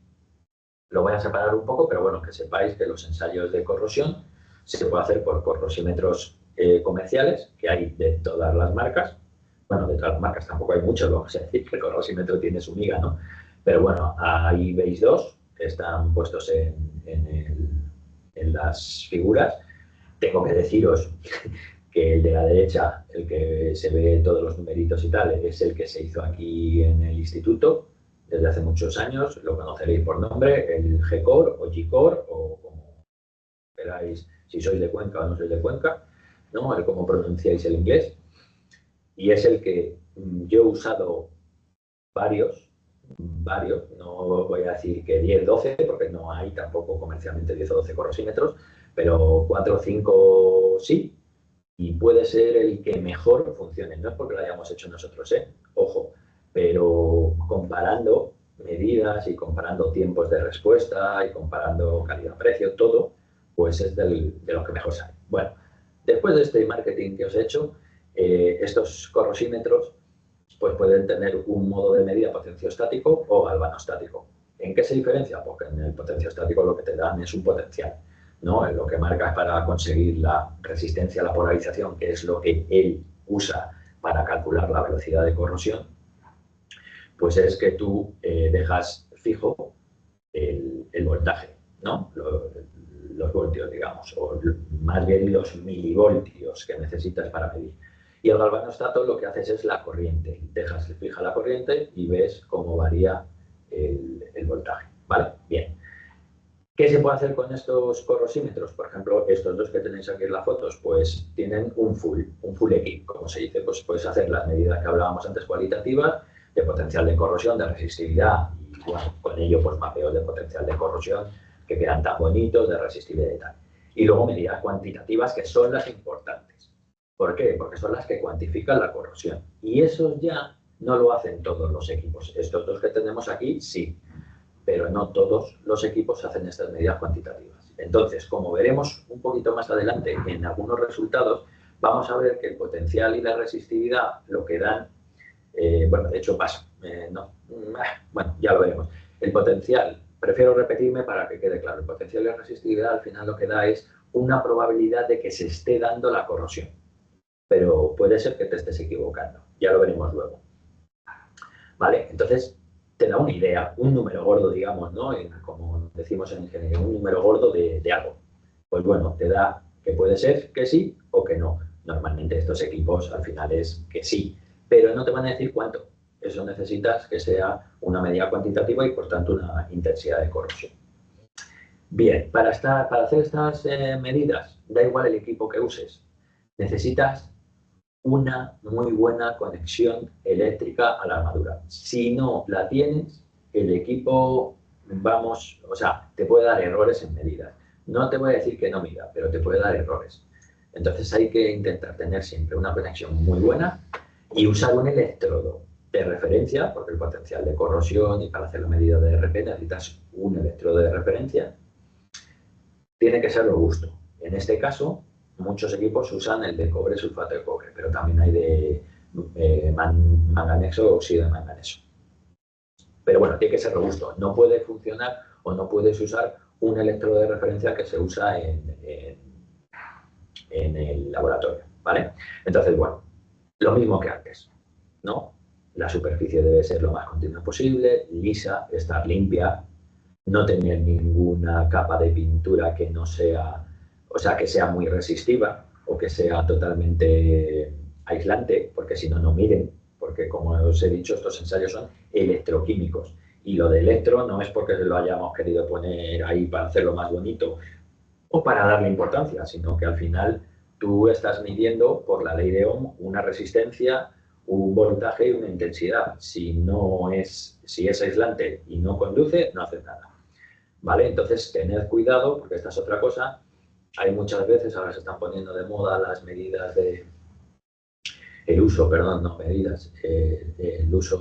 lo voy a separar un poco, pero bueno, que sepáis que los ensayos de corrosión se puede hacer por corrosímetros comerciales, que hay de todas las marcas. Bueno, de todas las marcas tampoco hay muchos, vamos a decir, que el corrosímetro tiene su miga, ¿no? Pero bueno, ahí veis dos que están puestos en las figuras. Tengo que deciros que el de la derecha, el que se ve todos los numeritos y tal, es el que se hizo aquí en el instituto desde hace muchos años, lo conoceréis por nombre, el G-Core o G-Core, o como queráis, si sois de Cuenca o no sois de Cuenca, ¿no? El cómo pronunciáis el inglés. Y es el que yo he usado varios, no voy a decir que 10, 12, porque no hay tampoco comercialmente 10 o 12 corrosímetros, pero 4 o 5 sí, y puede ser el que mejor funcione. No es porque lo hayamos hecho nosotros, ojo, pero comparando medidas y comparando tiempos de respuesta y comparando calidad-precio, todo, pues es de los que mejor sale. Bueno, después de este marketing que os he hecho, estos corrosímetros pues pueden tener un modo de medida potenciostático o galvanostático. ¿En qué se diferencia? Porque en el potenciostático lo que te dan es un potencial, ¿no? Lo que marca para conseguir la resistencia a la polarización, que es lo que él usa para calcular la velocidad de corrosión, pues es que tú dejas fijo el voltaje, ¿no? Los voltios, digamos, o más bien los milivoltios que necesitas para medir. Y el galvanostato lo que haces es la corriente. Dejas fija la corriente y ves cómo varía el voltaje, ¿vale? Bien. ¿Qué se puede hacer con estos corrosímetros? Por ejemplo, estos dos que tenéis aquí en las fotos, pues tienen un full equip, como se dice. Pues puedes hacer las medidas que hablábamos antes cualitativas, de potencial de corrosión, de resistividad, y bueno, con ello pues mapeos de potencial de corrosión que quedan tan bonitos, de resistividad y tal. Y luego medidas cuantitativas, que son las importantes. ¿Por qué? Porque son las que cuantifican la corrosión. Y eso ya no lo hacen todos los equipos. Estos dos que tenemos aquí, sí, pero no todos los equipos hacen estas medidas cuantitativas. Entonces, como veremos un poquito más adelante en algunos resultados, vamos a ver que el potencial y la resistividad lo que dan, bueno, de hecho paso, bueno, ya lo veremos. El potencial, prefiero repetirme para que quede claro, el potencial y la resistividad al final lo que da es una probabilidad de que se esté dando la corrosión, pero puede ser que te estés equivocando, ya lo veremos luego. ¿Vale? Entonces, te da una idea, un número gordo, digamos, ¿no? Como decimos en ingeniería, un número gordo de algo. Pues bueno, te da que puede ser que sí o que no. Normalmente estos equipos al final es que sí, pero no te van a decir cuánto. Eso necesitas que sea una medida cuantitativa y por tanto una intensidad de corrosión. Bien, para hacer estas medidas, da igual el equipo que uses, necesitas una muy buena conexión eléctrica a la armadura. Si no la tienes, el equipo, vamos, o sea, te puede dar errores en medidas. No te voy a decir que no mida, pero te puede dar errores. Entonces hay que intentar tener siempre una conexión muy buena y usar un electrodo de referencia, porque el potencial de corrosión y para hacer la medida de RP necesitas un electrodo de referencia. Tiene que ser robusto. En este caso, muchos equipos usan el de cobre, sulfato de cobre, pero también hay de manganeso o óxido de manganeso. Pero bueno, tiene que ser robusto. No puede funcionar o no puedes usar un electrodo de referencia que se usa en el laboratorio, ¿vale? Entonces, bueno, lo mismo que antes, ¿no? La superficie debe ser lo más continua posible, lisa, estar limpia, no tener ninguna capa de pintura que no sea, o sea, que sea muy resistiva o que sea totalmente aislante, porque si no, no miren, porque como os he dicho, estos ensayos son electroquímicos. Y lo de electro no es porque lo hayamos querido poner ahí para hacerlo más bonito o para darle importancia, sino que al final tú estás midiendo por la ley de Ohm una resistencia, un voltaje y una intensidad. Si es aislante y no conduce, no hace nada. ¿Vale? Entonces, tened cuidado, porque esta es otra cosa. Hay muchas veces, ahora se están poniendo de moda las medidas el uso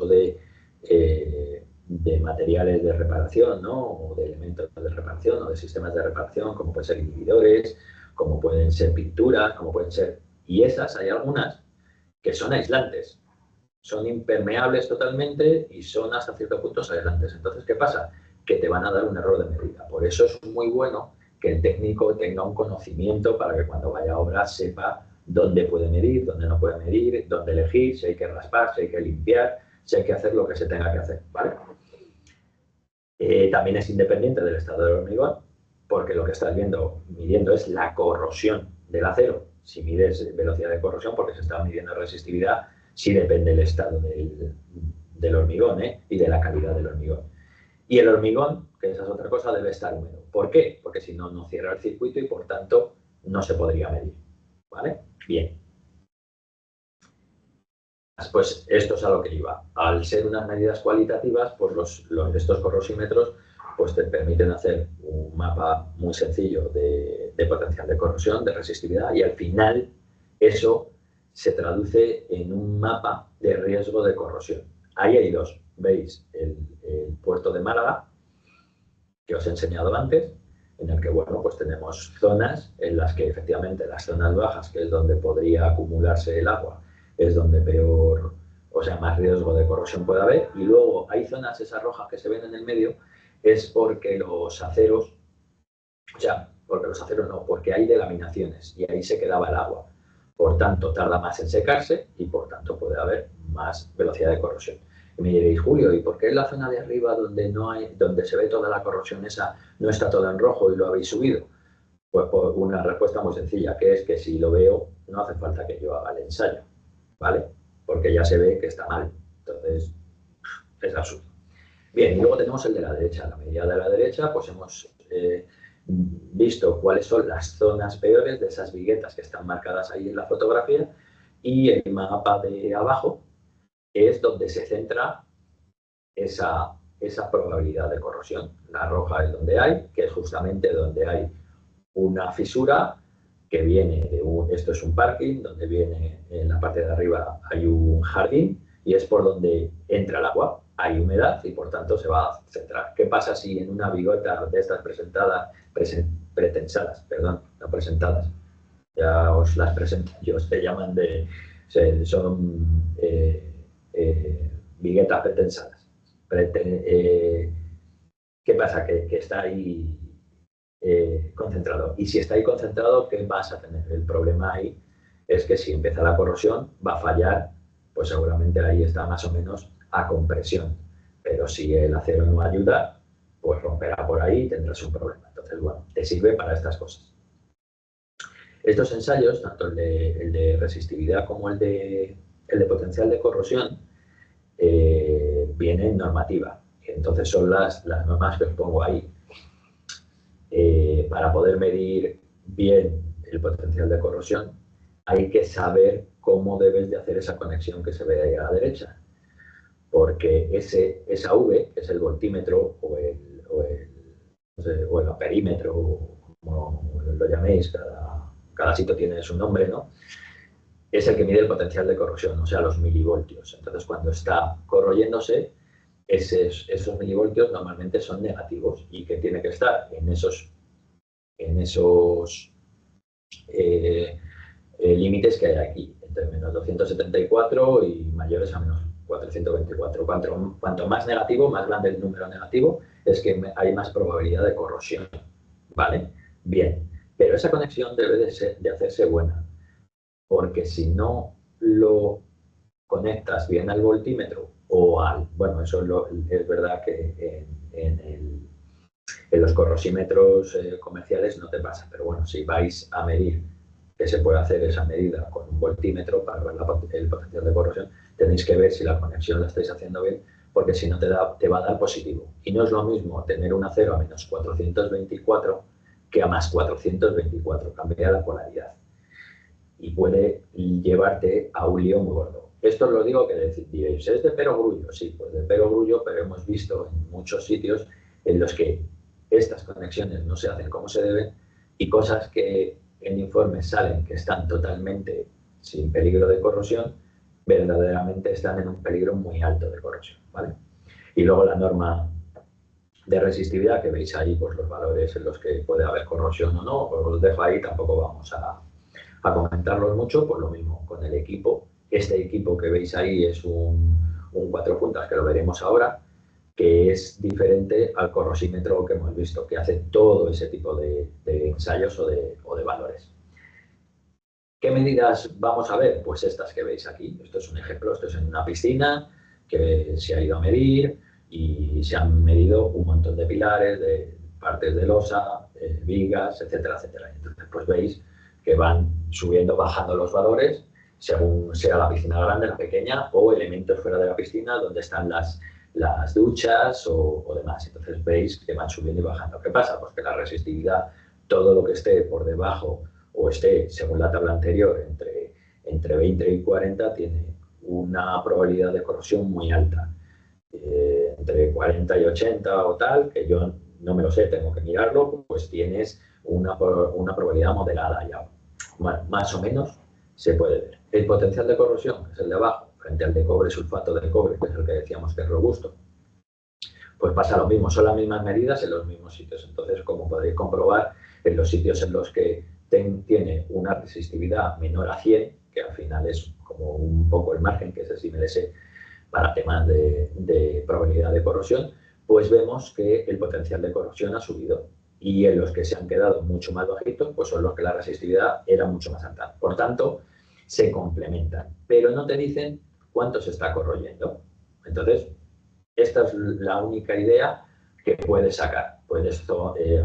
de materiales de reparación, ¿no? O de elementos de reparación o de sistemas de reparación, como pueden ser inhibidores, como pueden ser pinturas, como pueden ser... Y esas hay algunas que son aislantes, son impermeables totalmente y son hasta cierto punto aislantes. Entonces, ¿qué pasa? Que te van a dar un error de medida. Por eso es muy bueno que el técnico tenga un conocimiento para que cuando vaya a obrar sepa dónde puede medir, dónde no puede medir, dónde elegir, si hay que raspar, si hay que limpiar, si hay que hacer lo que se tenga que hacer, ¿vale? También es independiente del estado del hormigón, porque lo que estás midiendo es la corrosión del acero. Si mides velocidad de corrosión, porque se está midiendo resistividad, sí depende del estado del hormigón, y de la calidad del hormigón. Y el hormigón, que esa es otra cosa, debe estar húmedo. ¿Por qué? Porque si no, no cierra el circuito y por tanto no se podría medir. ¿Vale? Bien. Pues esto es a lo que iba. Al ser unas medidas cualitativas, pues estos corrosímetros pues te permiten hacer un mapa muy sencillo de potencial de corrosión, de resistividad, y al final eso se traduce en un mapa de riesgo de corrosión. Ahí hay dos. Veis el puerto de Málaga, que os he enseñado antes, en el que, bueno, pues tenemos zonas en las que efectivamente las zonas bajas, que es donde podría acumularse el agua, es donde peor, o sea, más riesgo de corrosión puede haber, y luego hay zonas, esas rojas que se ven en el medio, es porque los aceros, o sea, porque los aceros no, porque hay delaminaciones y ahí se quedaba el agua. Por tanto, tarda más en secarse y por tanto puede haber más velocidad de corrosión. Y me diréis, Julio, ¿y por qué en la zona de arriba donde se ve toda la corrosión esa no está toda en rojo y lo habéis subido? Pues por una respuesta muy sencilla, que es que si lo veo no hace falta que yo haga el ensayo, ¿vale? Porque ya se ve que está mal. Entonces, es absurdo. Bien, y luego tenemos el de la derecha. A la medida de la derecha, pues hemos visto cuáles son las zonas peores de esas viguetas que están marcadas ahí en la fotografía, y el mapa de abajo es donde se centra esa probabilidad de corrosión. La roja es donde hay, que es justamente donde hay una fisura que viene de esto es un parking, donde viene en la parte de arriba hay un jardín y es por donde entra el agua. Hay humedad y por tanto se va a centrar. ¿Qué pasa si en una bigota de estas pretensadas, perdón, no presentadas, ya os las presento, yo se llaman son biguetas pretensadas. ¿Qué pasa? Que está ahí concentrado. Y si está ahí concentrado, ¿qué vas a tener? El problema ahí es que si empieza la corrosión, va a fallar, pues seguramente ahí está más o menos a compresión. Pero si el acero no ayuda, pues romperá por ahí y tendrás un problema. Entonces, bueno, te sirve para estas cosas. Estos ensayos, tanto el de resistividad como el de potencial de corrosión, vienen en normativa. Entonces son las normas que os pongo ahí. Para poder medir bien el potencial de corrosión, hay que saber cómo debes de hacer esa conexión que se ve ahí a la derecha. Porque esa V, que es el voltímetro o el amperímetro, como lo llaméis, cada sitio tiene su nombre, ¿no? Es el que mide el potencial de corrosión, o sea, los milivoltios. Entonces, cuando está corroyéndose, esos milivoltios normalmente son negativos y que tiene que estar en esos límites que hay aquí, entre menos 274 y mayores a menos 424. Cuanto más negativo, más grande el número negativo, es que hay más probabilidad de corrosión. ¿Vale? Bien, pero esa conexión debe de hacerse buena, porque si no lo conectas bien al voltímetro o bueno, eso es verdad que en los corrosímetros comerciales no te pasa, pero bueno, si vais a medir, que se puede hacer esa medida con un voltímetro para ver el potencial de corrosión, tenéis que ver si la conexión la estáis haciendo bien, porque si no te va a dar positivo. Y no es lo mismo tener un acero a menos 424 que a más 424, cambia la polaridad. Y puede llevarte a un lío muy gordo. Esto os lo digo que diréis, ¿es de perogrullo? Sí, pues de perogrullo, pero hemos visto en muchos sitios en los que estas conexiones no se hacen como se deben y cosas que en informes salen que están totalmente sin peligro de corrosión, verdaderamente están en un peligro muy alto de corrosión, ¿vale? Y luego la norma de resistividad, que veis ahí, pues los valores en los que puede haber corrosión o no, os los dejo ahí, tampoco vamos a comentarlos mucho, pues lo mismo con el equipo. Este equipo que veis ahí es un 4 puntas, que lo veremos ahora, que es diferente al corrosímetro que hemos visto, que hace todo ese tipo de ensayos o de valores. ¿Qué medidas vamos a ver? Pues estas que veis aquí. Esto es un ejemplo, esto es en una piscina que se ha ido a medir y se han medido un montón de pilares, de partes de losa, vigas, etcétera, etcétera. Entonces, pues veis que van subiendo, bajando los valores según sea la piscina grande, la pequeña o elementos fuera de la piscina donde están las duchas o demás. Entonces veis que van subiendo y bajando. ¿Qué pasa? Pues que la resistividad, todo lo que esté por debajo o esté, según la tabla anterior, entre 20 y 40, tiene una probabilidad de corrosión muy alta. Entre 40 y 80 o tal, que yo no me lo sé, tengo que mirarlo, pues tienes una probabilidad moderada ya. Bueno, más o menos se puede ver. El potencial de corrosión, que es el de abajo, frente al de cobre, sulfato de cobre, que es el que decíamos que es robusto, pues pasa lo mismo, son las mismas medidas en los mismos sitios. Entonces, como podéis comprobar, en los sitios en los que tiene una resistividad menor a 100, que al final es como un poco el margen, que es el SIMLS para temas de probabilidad de corrosión, pues vemos que el potencial de corrosión ha subido. Y en los que se han quedado mucho más bajitos, pues son los que la resistividad era mucho más alta. Por tanto, se complementan, pero no te dicen cuánto se está corroyendo. Entonces, esta es la única idea que puedes sacar. Puedes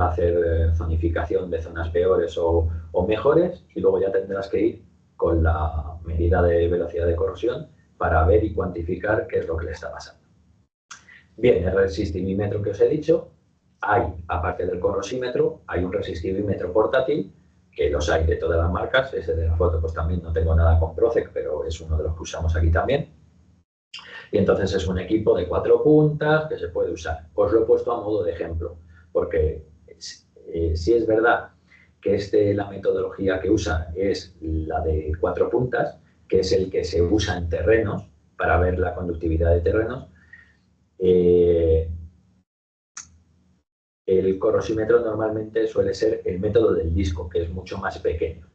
hacer zonificación de zonas peores o mejores y luego ya tendrás que ir con la medida de velocidad de corrosión para ver y cuantificar qué es lo que le está pasando. Bien, el resistivímetro que os he dicho, hay, aparte del corrosímetro, hay un resistivímetro portátil, que los hay de todas las marcas. Ese de la foto pues también no tengo nada con Procec, pero es uno de los que usamos aquí también. Y entonces es un equipo de 4 puntas que se puede usar. Os lo he puesto a modo de ejemplo, porque si es verdad que la metodología que usa es la de 4 puntas, que es el que se usa en terrenos para ver la conductividad de terrenos, el corrosímetro normalmente suele ser el método del disco, que es mucho más pequeño,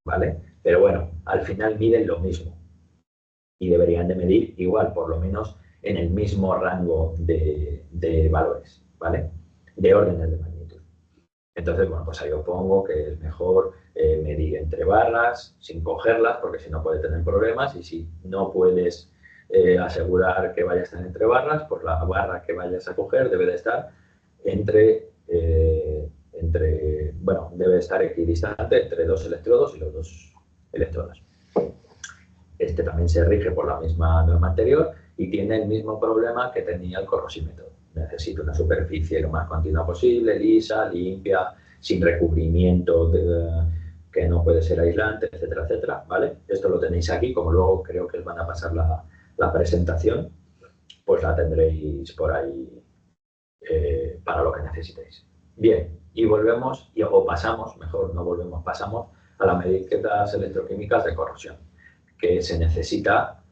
¿vale? Pero bueno, al final miden lo mismo y deberían de medir igual, por lo menos en el mismo rango de valores, ¿vale? De órdenes de magnitud. Entonces, bueno, pues ahí os pongo que es mejor medir entre barras, sin cogerlas, porque si no puede tener problemas, y si no puedes asegurar que vaya a estar entre barras, pues la barra que vayas a coger debe de estar bueno, debe estar equidistante entre dos electrodos y los dos electrodos. Este también se rige por la misma norma anterior y tiene el mismo problema que tenía el corrosímetro. Necesita una superficie lo más continua posible, lisa, limpia, sin recubrimiento que no puede ser aislante, etcétera, etcétera, ¿vale? Esto lo tenéis aquí, como luego creo que os van a pasar la presentación, pues la tendréis por ahí para lo que necesitéis. Bien, y volvemos, o pasamos, mejor no volvemos, pasamos a las medidas electroquímicas de corrosión, que se necesita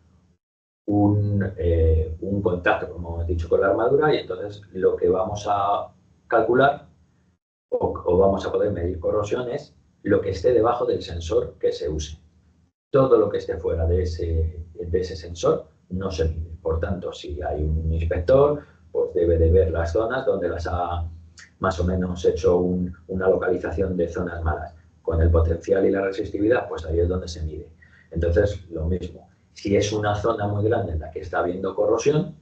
un contacto, como he dicho, con la armadura, y entonces lo que vamos a calcular o vamos a poder medir corrosión es lo que esté debajo del sensor que se use. Todo lo que esté fuera de ese sensor no se mide. Por tanto, si hay un inspector, pues debe de ver las zonas donde las ha más o menos hecho una localización de zonas malas. Con el potencial y la resistividad, pues ahí es donde se mide. Entonces, lo mismo. Si es una zona muy grande en la que está habiendo corrosión,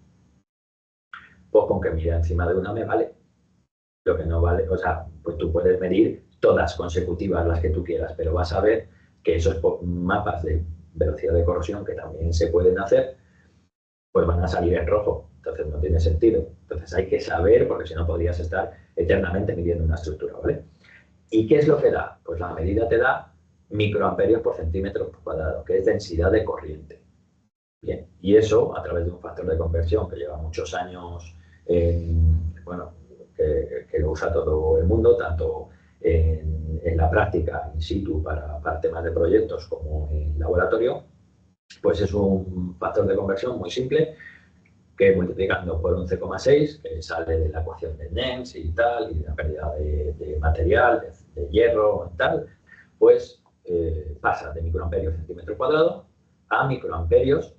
pues con que mire encima de una me vale. Lo que no vale, o sea, pues tú puedes medir todas consecutivas las que tú quieras, pero vas a ver que esos mapas de velocidad de corrosión que también se pueden hacer, pues van a salir en rojo. Entonces no tiene sentido. Entonces hay que saber, porque si no podrías estar eternamente midiendo una estructura, ¿vale? ¿Y qué es lo que da? Pues la medida te da microamperios por centímetro cuadrado, que es densidad de corriente. Bien, y eso a través de un factor de conversión que lleva muchos años, bueno, que lo usa todo el mundo, tanto en la práctica in situ para temas de proyectos como en laboratorio, pues es un factor de conversión muy simple que multiplicando por 11,6, que sale de la ecuación de NEMS y tal, y de la pérdida de material, de hierro y tal, pues pasa de microamperios centímetro cuadrado a microamperios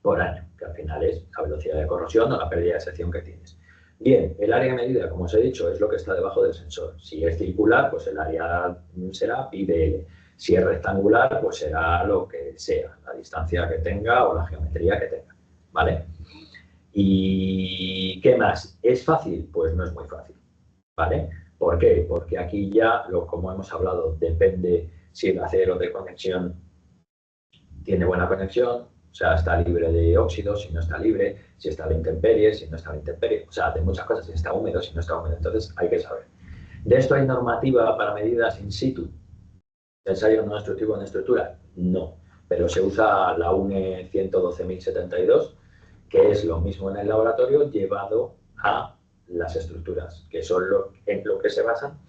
por año, que al final es la velocidad de corrosión o la pérdida de sección que tienes. Bien, el área medida, como os he dicho, es lo que está debajo del sensor. Si es circular, pues el área será pi de L. Si es rectangular, pues será lo que sea, la distancia que tenga o la geometría que tenga, ¿vale? ¿Y qué más? ¿Es fácil? Pues no es muy fácil, ¿vale? ¿Por qué? Porque aquí ya, como hemos hablado, depende si el acero de conexión tiene buena conexión, o sea, está libre de óxidos, si no está libre, si está a la intemperie, si no está a la intemperie, o sea, de muchas cosas, si está húmedo, si no está húmedo, entonces hay que saber. ¿De esto hay normativa para medidas in situ? ¿Ensayo no destructivo en estructura? No, pero se usa la UNE 112.072, que es lo mismo en el laboratorio llevado a las estructuras, que son en lo que se basan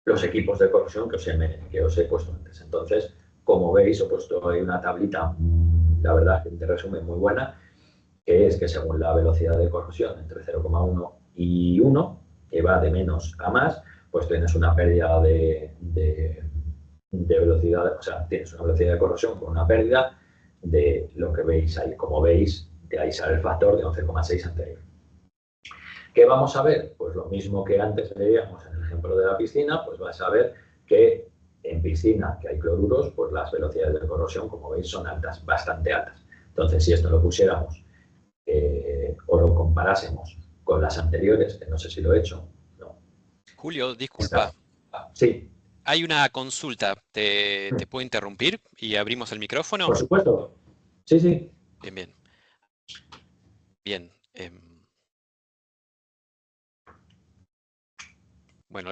los equipos de corrosión que os he puesto antes. Entonces, como veis, he puesto ahí una tablita, la verdad, de resumen muy buena, que es que según la velocidad de corrosión entre 0,1 y 1, que va de menos a más, pues tienes una pérdida de velocidad, o sea, tienes una velocidad de corrosión con una pérdida de lo que veis ahí. Como veis, de ahí sale el factor de 11,6 anterior. ¿Qué vamos a ver? Pues lo mismo que antes veíamos en el ejemplo de la piscina, pues vas a ver que en piscina, que hay cloruros, pues las velocidades de corrosión, como veis, son altas, bastante altas. Entonces, si esto lo pusiéramos o lo comparásemos con las anteriores, que no sé si lo he hecho, no. Julio, disculpa. Sí. Hay una consulta. ¿Te puedo interrumpir y abrimos el micrófono? Por supuesto. Sí, sí. Bien, bien. Bien. Bueno,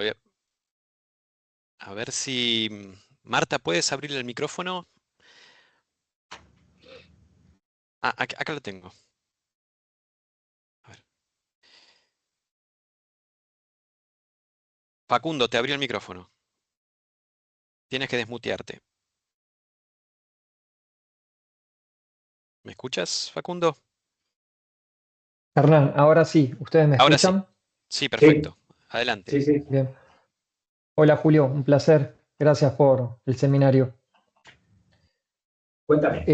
a ver si... Marta, ¿puedes abrir el micrófono? Ah, acá lo tengo. A ver. Facundo, te abrió el micrófono. Tienes que desmutearte. ¿Me escuchas, Facundo? Hernán, ahora sí, ¿ustedes me Ahora sí. escuchan? Sí, perfecto. Sí. Adelante. Sí, sí. Bien. Hola Julio, un placer. Gracias por el seminario. Cuéntame.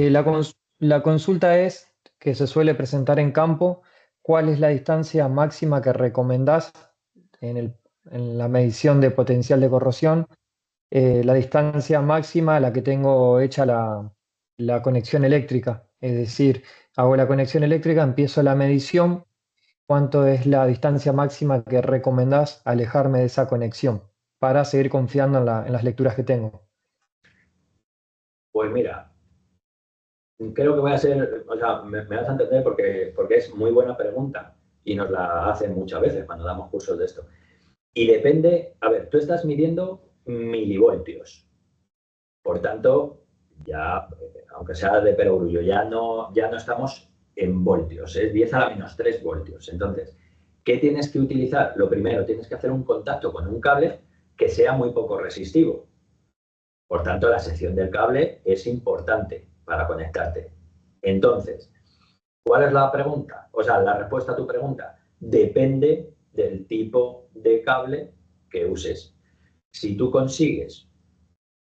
La consulta es, que se suele presentar en campo, ¿cuál es la distancia máxima que recomendás en la medición de potencial de corrosión? La distancia máxima a la que tengo hecha la conexión eléctrica. Es decir, hago la conexión eléctrica, empiezo la medición. ¿Cuánto es la distancia máxima que recomendás alejarme de esa conexión para seguir confiando en las lecturas que tengo? Pues mira, creo que voy a ser, o sea, me vas a entender porque es muy buena pregunta y nos la hacen muchas veces cuando damos cursos de esto. Y depende, a ver, tú estás midiendo milivoltios. Por tanto, ya, aunque sea de perogrullo, ya no estamos en voltios, es 10 a la menos 3 voltios. Entonces, ¿qué tienes que utilizar? Lo primero, tienes que hacer un contacto con un cable que sea muy poco resistivo. Por tanto, la sección del cable es importante para conectarte. Entonces, ¿cuál es la pregunta? O sea, la respuesta a tu pregunta depende del tipo de cable que uses. Si tú consigues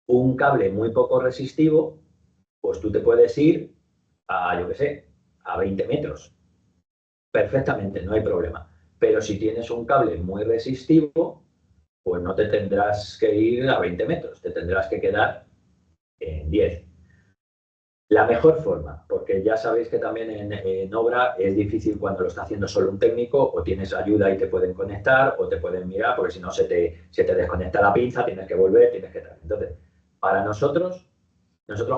un cable muy poco resistivo, pues tú te puedes ir a, yo qué sé, a 20 metros. Perfectamente, no hay problema. Pero si tienes un cable muy resistivo, pues no te tendrás que ir a 20 metros, te tendrás que quedar en 10. La mejor forma, porque ya sabéis que también en obra es difícil cuando lo está haciendo solo un técnico, o tienes ayuda y te pueden conectar, o te pueden mirar, porque si no se te desconecta la pinza, tienes que volver, tienes que tal. Entonces, para nosotros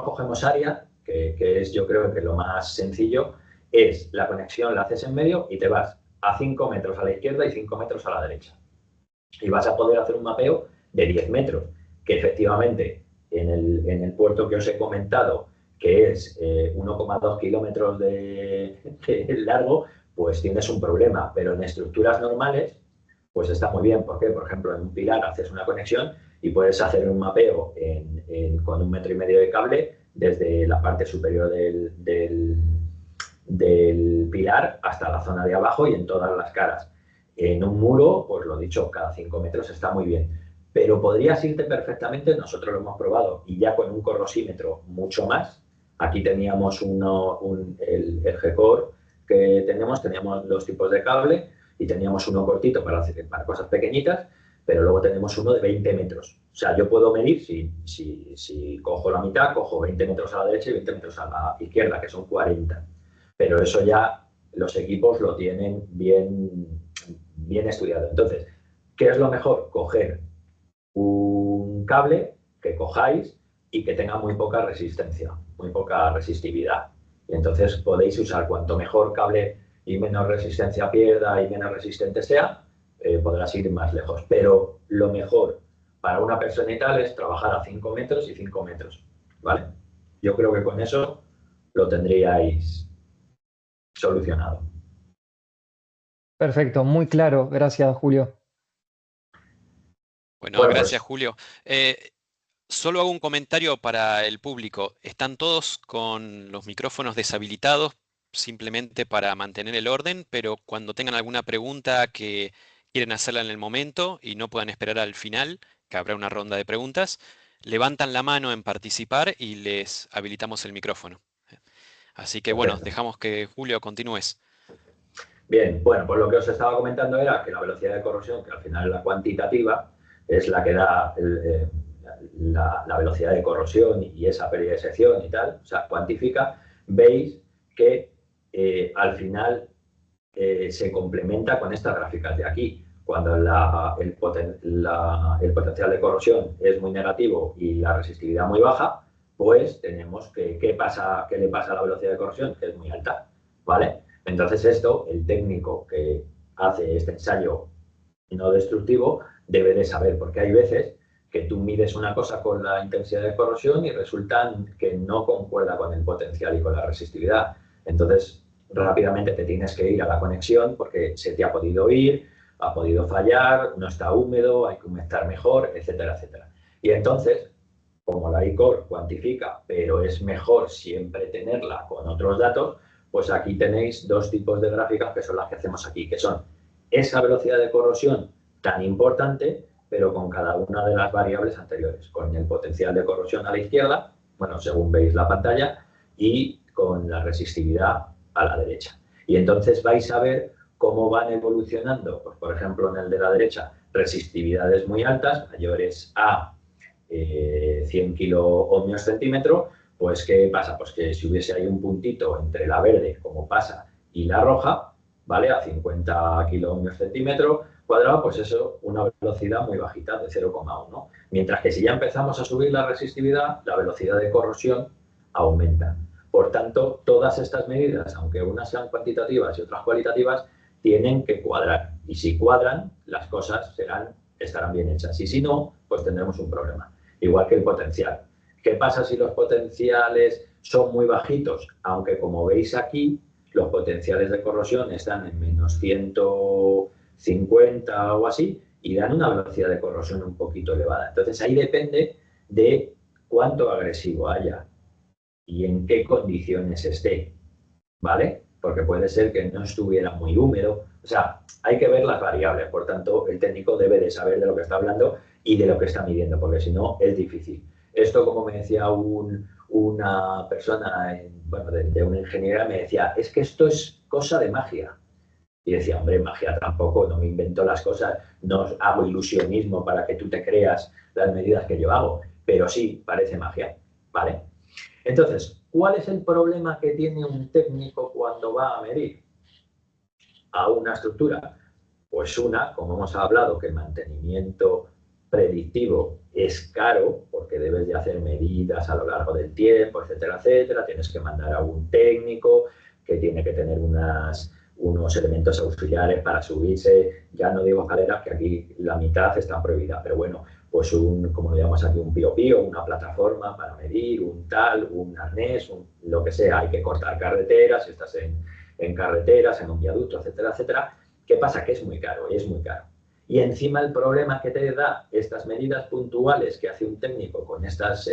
cogemos área, que es yo creo que lo más sencillo, es la conexión la haces en medio y te vas a 5 metros a la izquierda y 5 metros a la derecha. Y vas a poder hacer un mapeo de 10 metros, que efectivamente en el puerto que os he comentado, que es 1,2 kilómetros de largo, pues tienes un problema. Pero en estructuras normales, pues está muy bien. ¿Por qué? Por ejemplo, en un pilar haces una conexión y puedes hacer un mapeo con 1,5 metros de cable desde la parte superior del pilar hasta la zona de abajo y en todas las caras. En un muro, pues lo dicho, cada 5 metros está muy bien. Pero podrías irte perfectamente, nosotros lo hemos probado, y ya con un corrosímetro mucho más. Aquí teníamos el G-Core que teníamos dos tipos de cable y teníamos uno cortito para cosas pequeñitas, pero luego tenemos uno de 20 metros. sea, yo puedo medir, si cojo la mitad, cojo 20 metros a la derecha y 20 metros a la izquierda, que son 40. Pero eso ya los equipos lo tienen bien estudiado. Entonces, ¿qué es lo mejor? Coger un cable que cojáis y que tenga muy poca resistencia, muy poca resistividad. Y entonces podéis usar cuanto mejor cable y menos resistencia pierda y menos resistente sea, podrás ir más lejos. Pero lo mejor para una persona y tal es trabajar a 5 metros y 5 metros, ¿vale? Yo creo que con eso lo tendríais solucionado. Perfecto, muy claro. Gracias, Julio. Bueno, Bueno, gracias, pues Julio. Solo hago un comentario para el público. Están todos con los micrófonos deshabilitados simplemente para mantener el orden, pero cuando tengan alguna pregunta que quieren hacerla en el momento y no puedan esperar al final, que habrá una ronda de preguntas, levantan la mano en participar y les habilitamos el micrófono. Así que bueno, perfecto. dejamos que Julio continúes. Bien, bueno, pues lo que os estaba comentando era que la velocidad de corrosión, que al final es la cuantitativa, es la que da la velocidad de corrosión y esa pérdida de sección y tal, o sea, cuantifica, veis que al final se complementa con estas gráficas de aquí. Cuando el potencial de corrosión es muy negativo y la resistividad muy baja, pues tenemos que, ¿qué le pasa a la velocidad de corrosión? Que es muy alta, ¿vale? Entonces esto, el técnico que hace este ensayo no destructivo debe de saber, porque hay veces que tú mides una cosa con la intensidad de corrosión y resulta que no concuerda con el potencial y con la resistividad. Entonces, rápidamente te tienes que ir a la conexión porque se te ha podido ir, ha podido fallar, no está húmedo, hay que humectar mejor, etcétera, etcétera. Y entonces, como la ICOR cuantifica, pero es mejor siempre tenerla con otros datos, pues aquí tenéis dos tipos de gráficas que son las que hacemos aquí, que son esa velocidad de corrosión tan importante, pero con cada una de las variables anteriores, con el potencial de corrosión a la izquierda, bueno, según veis la pantalla, y con la resistividad a la derecha. Y entonces vais a ver cómo van evolucionando, pues por ejemplo en el de la derecha, resistividades muy altas, mayores a 100 kiloohmios centímetro, pues ¿qué pasa? Pues que si hubiese ahí un puntito entre la verde, como pasa, y la roja, ¿vale? A 50 kiloohmios centímetro cuadrado, pues eso, una velocidad muy bajita, de 0,1. Mientras que si ya empezamos a subir la resistividad, la velocidad de corrosión aumenta. Por tanto, todas estas medidas, aunque unas sean cuantitativas y otras cualitativas, tienen que cuadrar. Y si cuadran, las cosas estarán bien hechas. Y si no, pues tendremos un problema. Igual que el potencial. ¿Qué pasa si los potenciales son muy bajitos? Aunque, como veis aquí, los potenciales de corrosión están en menos 150 o así y dan una velocidad de corrosión un poquito elevada. Entonces, ahí depende de cuánto agresivo haya y en qué condiciones esté, ¿vale? Porque puede ser que no estuviera muy húmedo. O sea, hay que ver las variables. Por tanto, el técnico debe de saber de lo que está hablando y de lo que está midiendo, porque si no, es difícil. Esto, como me decía una persona, bueno, de una ingeniera, me decía, es que esto es cosa de magia. Y decía, hombre, magia tampoco, no me invento las cosas, no hago ilusionismo para que tú te creas las medidas que yo hago, pero sí, parece magia, ¿vale? Entonces, ¿cuál es el problema que tiene un técnico cuando va a medir a una estructura? Pues como hemos hablado, que el mantenimiento predictivo es caro porque debes de hacer medidas a lo largo del tiempo, etcétera, etcétera. Tienes que mandar a un técnico que tiene que tener unos elementos auxiliares para subirse. Ya no digo escaleras, que aquí la mitad están prohibidas, pero bueno, pues como lo llamamos aquí, un pío, una plataforma para medir, un arnés, lo que sea. Hay que cortar carreteras, si estás en carreteras, en un viaducto, etcétera, etcétera. ¿Qué pasa? Que es muy caro, y es muy caro. Y encima el problema que te da estas medidas puntuales que hace un técnico con estos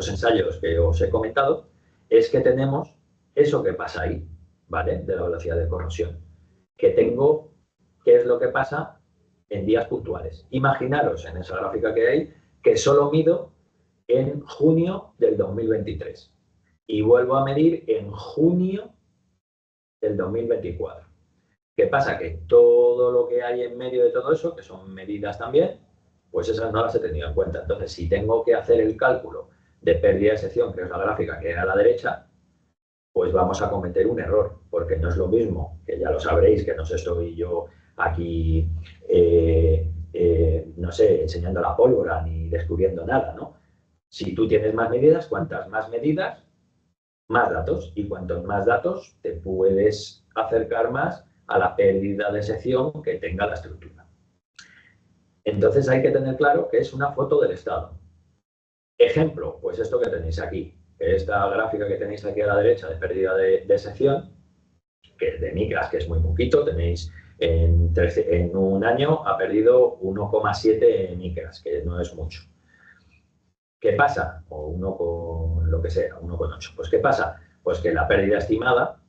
ensayos que os he comentado, es que tenemos eso que pasa ahí, ¿vale? De la velocidad de corrosión. ¿Qué es lo que pasa en días puntuales? Imaginaros en esa gráfica que hay que solo mido en junio del 2023 y vuelvo a medir en junio del 2024. ¿Qué pasa? Que todo lo que hay en medio de todo eso, que son medidas también, pues esas no las he tenido en cuenta. Entonces, si tengo que hacer el cálculo de pérdida de sección, que es la gráfica que hay a la derecha, pues vamos a cometer un error, porque no es lo mismo, que ya lo sabréis, que no sé, estoy yo aquí, no sé, enseñando la pólvora ni descubriendo nada, ¿no? Si tú tienes más medidas, cuantas más medidas, más datos, y cuantos más datos te puedes acercar más a la pérdida de sección que tenga la estructura. Entonces hay que tener claro que es una foto del estado. Ejemplo, pues esto que tenéis aquí, esta gráfica que tenéis aquí a la derecha de pérdida de sección, que es de micras, que es muy poquito, tenéis en un año ha perdido 1,7 micras, que no es mucho. ¿Qué pasa? O 1 con lo que sea, 1,8. Pues ¿qué pasa? Pues que la pérdida estimada,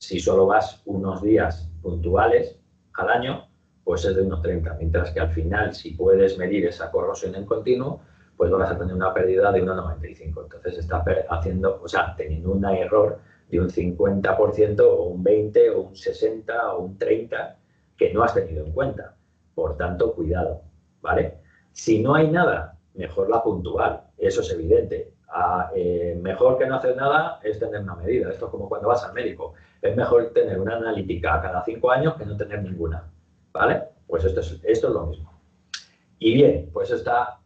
si solo vas unos días puntuales al año, pues es de 1,30, mientras que al final, si puedes medir esa corrosión en continuo, pues vas a tener una pérdida de 1,95. Entonces está haciendo, o sea, teniendo un error de un 50% o un 20 o un 60 o un 30 que no has tenido en cuenta. Por tanto, cuidado, ¿vale? Si no hay nada, mejor la puntual, eso es evidente. Mejor que no hacer nada es tener una medida. Esto es como cuando vas al médico. Es mejor tener una analítica cada 5 años que no tener ninguna, ¿vale? Pues esto es lo mismo. Y bien, pues esta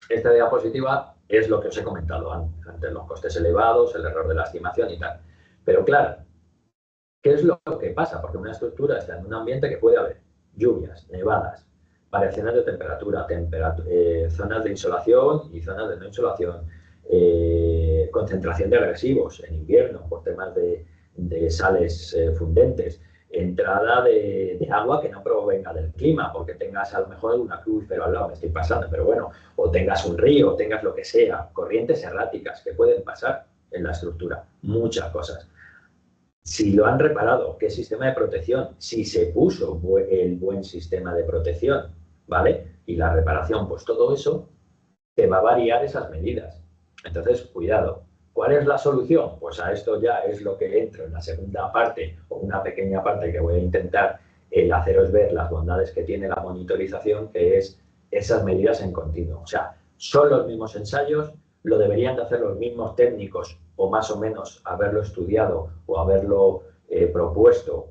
diapositiva es lo que os he comentado antes, los costes elevados, el error de la estimación y tal. Pero claro, ¿qué es lo que pasa? Porque una estructura está en un ambiente que puede haber lluvias, nevadas, variaciones de temperatura, zonas de insolación y zonas de no insolación, concentración de agresivos en invierno por temas de sales fundentes, entrada de agua que no provenga del clima, porque tengas a lo mejor un acuífero al lado, me estoy pasando, pero bueno, o tengas un río, o tengas lo que sea, corrientes erráticas que pueden pasar en la estructura, muchas cosas. Si lo han reparado, qué sistema de protección, si se puso el buen sistema de protección, ¿vale? Y la reparación, pues todo eso te va a variar esas medidas. Entonces, cuidado. ¿Cuál es la solución? Pues a esto ya es lo que entro en la segunda parte, o una pequeña parte que voy a intentar haceros ver las bondades que tiene la monitorización, que es esas medidas en continuo. O sea, son los mismos ensayos, lo deberían de hacer los mismos técnicos, o más o menos haberlo estudiado o haberlo propuesto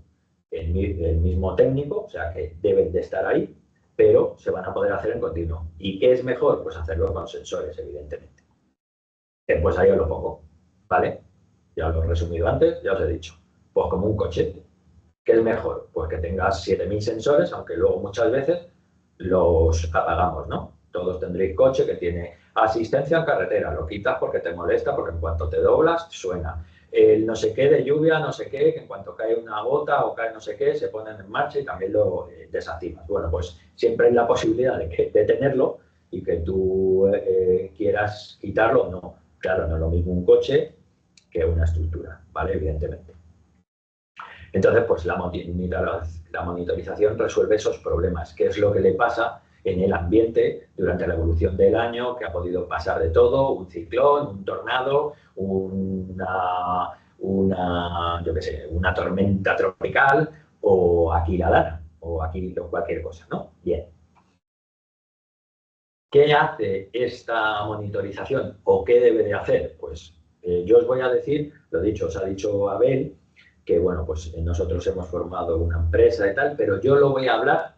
el mismo técnico, o sea que deben de estar ahí, pero se van a poder hacer en continuo. ¿Y qué es mejor? Pues hacerlo con sensores, evidentemente. Pues ahí os lo pongo, ¿vale? Ya lo he resumido antes, ya os he dicho. Pues como un coche. ¿Qué es mejor? Pues que tengas 7.000 sensores, aunque luego muchas veces los apagamos, ¿no? Todos tendréis coche que tiene asistencia en carretera, lo quitas porque te molesta, porque en cuanto te doblas suena. El no sé qué de lluvia, no sé qué, que en cuanto cae una gota o cae no sé qué, se ponen en marcha y también lo desactivas. Bueno, pues siempre hay la posibilidad de tenerlo y que tú quieras quitarlo o no. Claro, no es lo mismo un coche que una estructura, ¿vale? Evidentemente. Entonces, pues la monitorización resuelve esos problemas. ¿Qué es lo que le pasa en el ambiente durante la evolución del año? Que ha podido pasar de todo, un ciclón, un tornado, yo qué sé, una tormenta tropical, o aquí la dana, o aquí cualquier cosa, ¿no? Bien. ¿Qué hace esta monitorización o qué debe de hacer? Pues yo os voy a decir, lo dicho, os ha dicho Abel, que bueno, pues nosotros hemos formado una empresa y tal, pero yo lo voy a hablar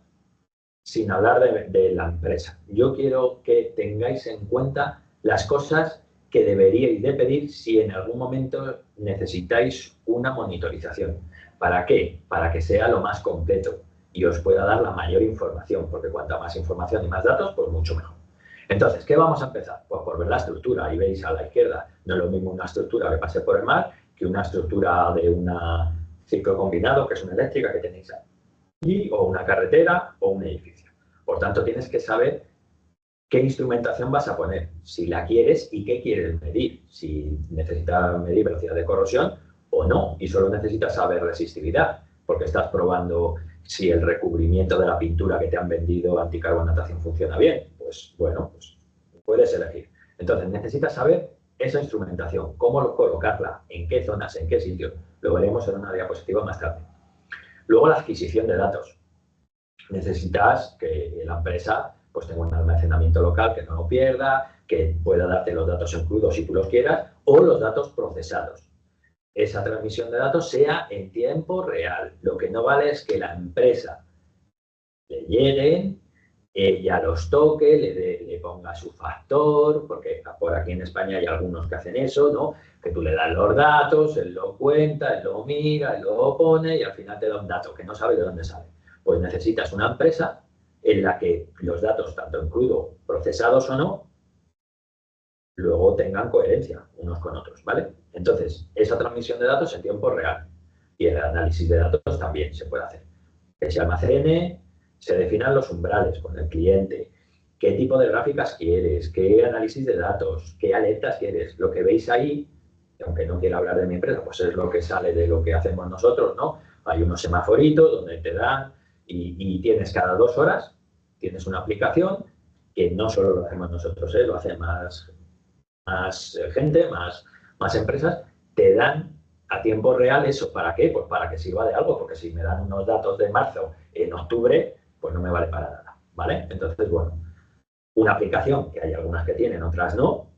sin hablar de la empresa. Yo quiero que tengáis en cuenta las cosas que deberíais de pedir si en algún momento necesitáis una monitorización. ¿Para qué? Para que sea lo más completo y os pueda dar la mayor información, porque cuanta más información y más datos, pues mucho mejor. Entonces, ¿qué vamos a empezar? Pues por ver la estructura. Ahí veis a la izquierda, no es lo mismo una estructura que pase por el mar que una estructura de un ciclo combinado, que es una eléctrica que tenéis ahí, o una carretera o un edificio. Por tanto, tienes que saber qué instrumentación vas a poner, si la quieres y qué quieres medir, si necesitas medir velocidad de corrosión o no, y solo necesitas saber resistividad, porque estás probando si el recubrimiento de la pintura que te han vendido anticarbonatación funciona bien. Pues bueno, pues puedes elegir. Entonces, necesitas saber esa instrumentación, cómo colocarla, en qué zonas, en qué sitios, lo veremos en una diapositiva más tarde. Luego la adquisición de datos. Necesitas que la empresa pues tenga un almacenamiento local que no lo pierda, que pueda darte los datos en crudo si tú los quieras, o los datos procesados. Esa transmisión de datos sea en tiempo real. Lo que no vale es que la empresa le lleguen, ella los toque, le ponga su factor, porque por aquí en España hay algunos que hacen eso, ¿no? Que tú le das los datos, él lo cuenta, él lo mira, él lo pone y al final te da un dato que no sabe de dónde sale. Pues necesitas una empresa en la que los datos, tanto en crudo, procesados o no, luego tengan coherencia unos con otros, ¿vale? Entonces, esa transmisión de datos en tiempo real y el análisis de datos también se puede hacer. Que se almacene, se definan los umbrales con el cliente, qué tipo de gráficas quieres, qué análisis de datos, qué alertas quieres. Lo que veis ahí, aunque no quiera hablar de mi empresa, pues es lo que sale de lo que hacemos nosotros, ¿no? Hay unos semaforitos donde te dan y tienes cada 2 horas, tienes una aplicación que no solo lo hacemos nosotros, lo hacen más gente, más empresas, te dan a tiempo real eso. ¿Para qué? Pues para que sirva de algo, porque si me dan unos datos de marzo en octubre, pues no me vale para nada, ¿vale? Entonces, bueno, una aplicación que hay algunas que tienen, otras no,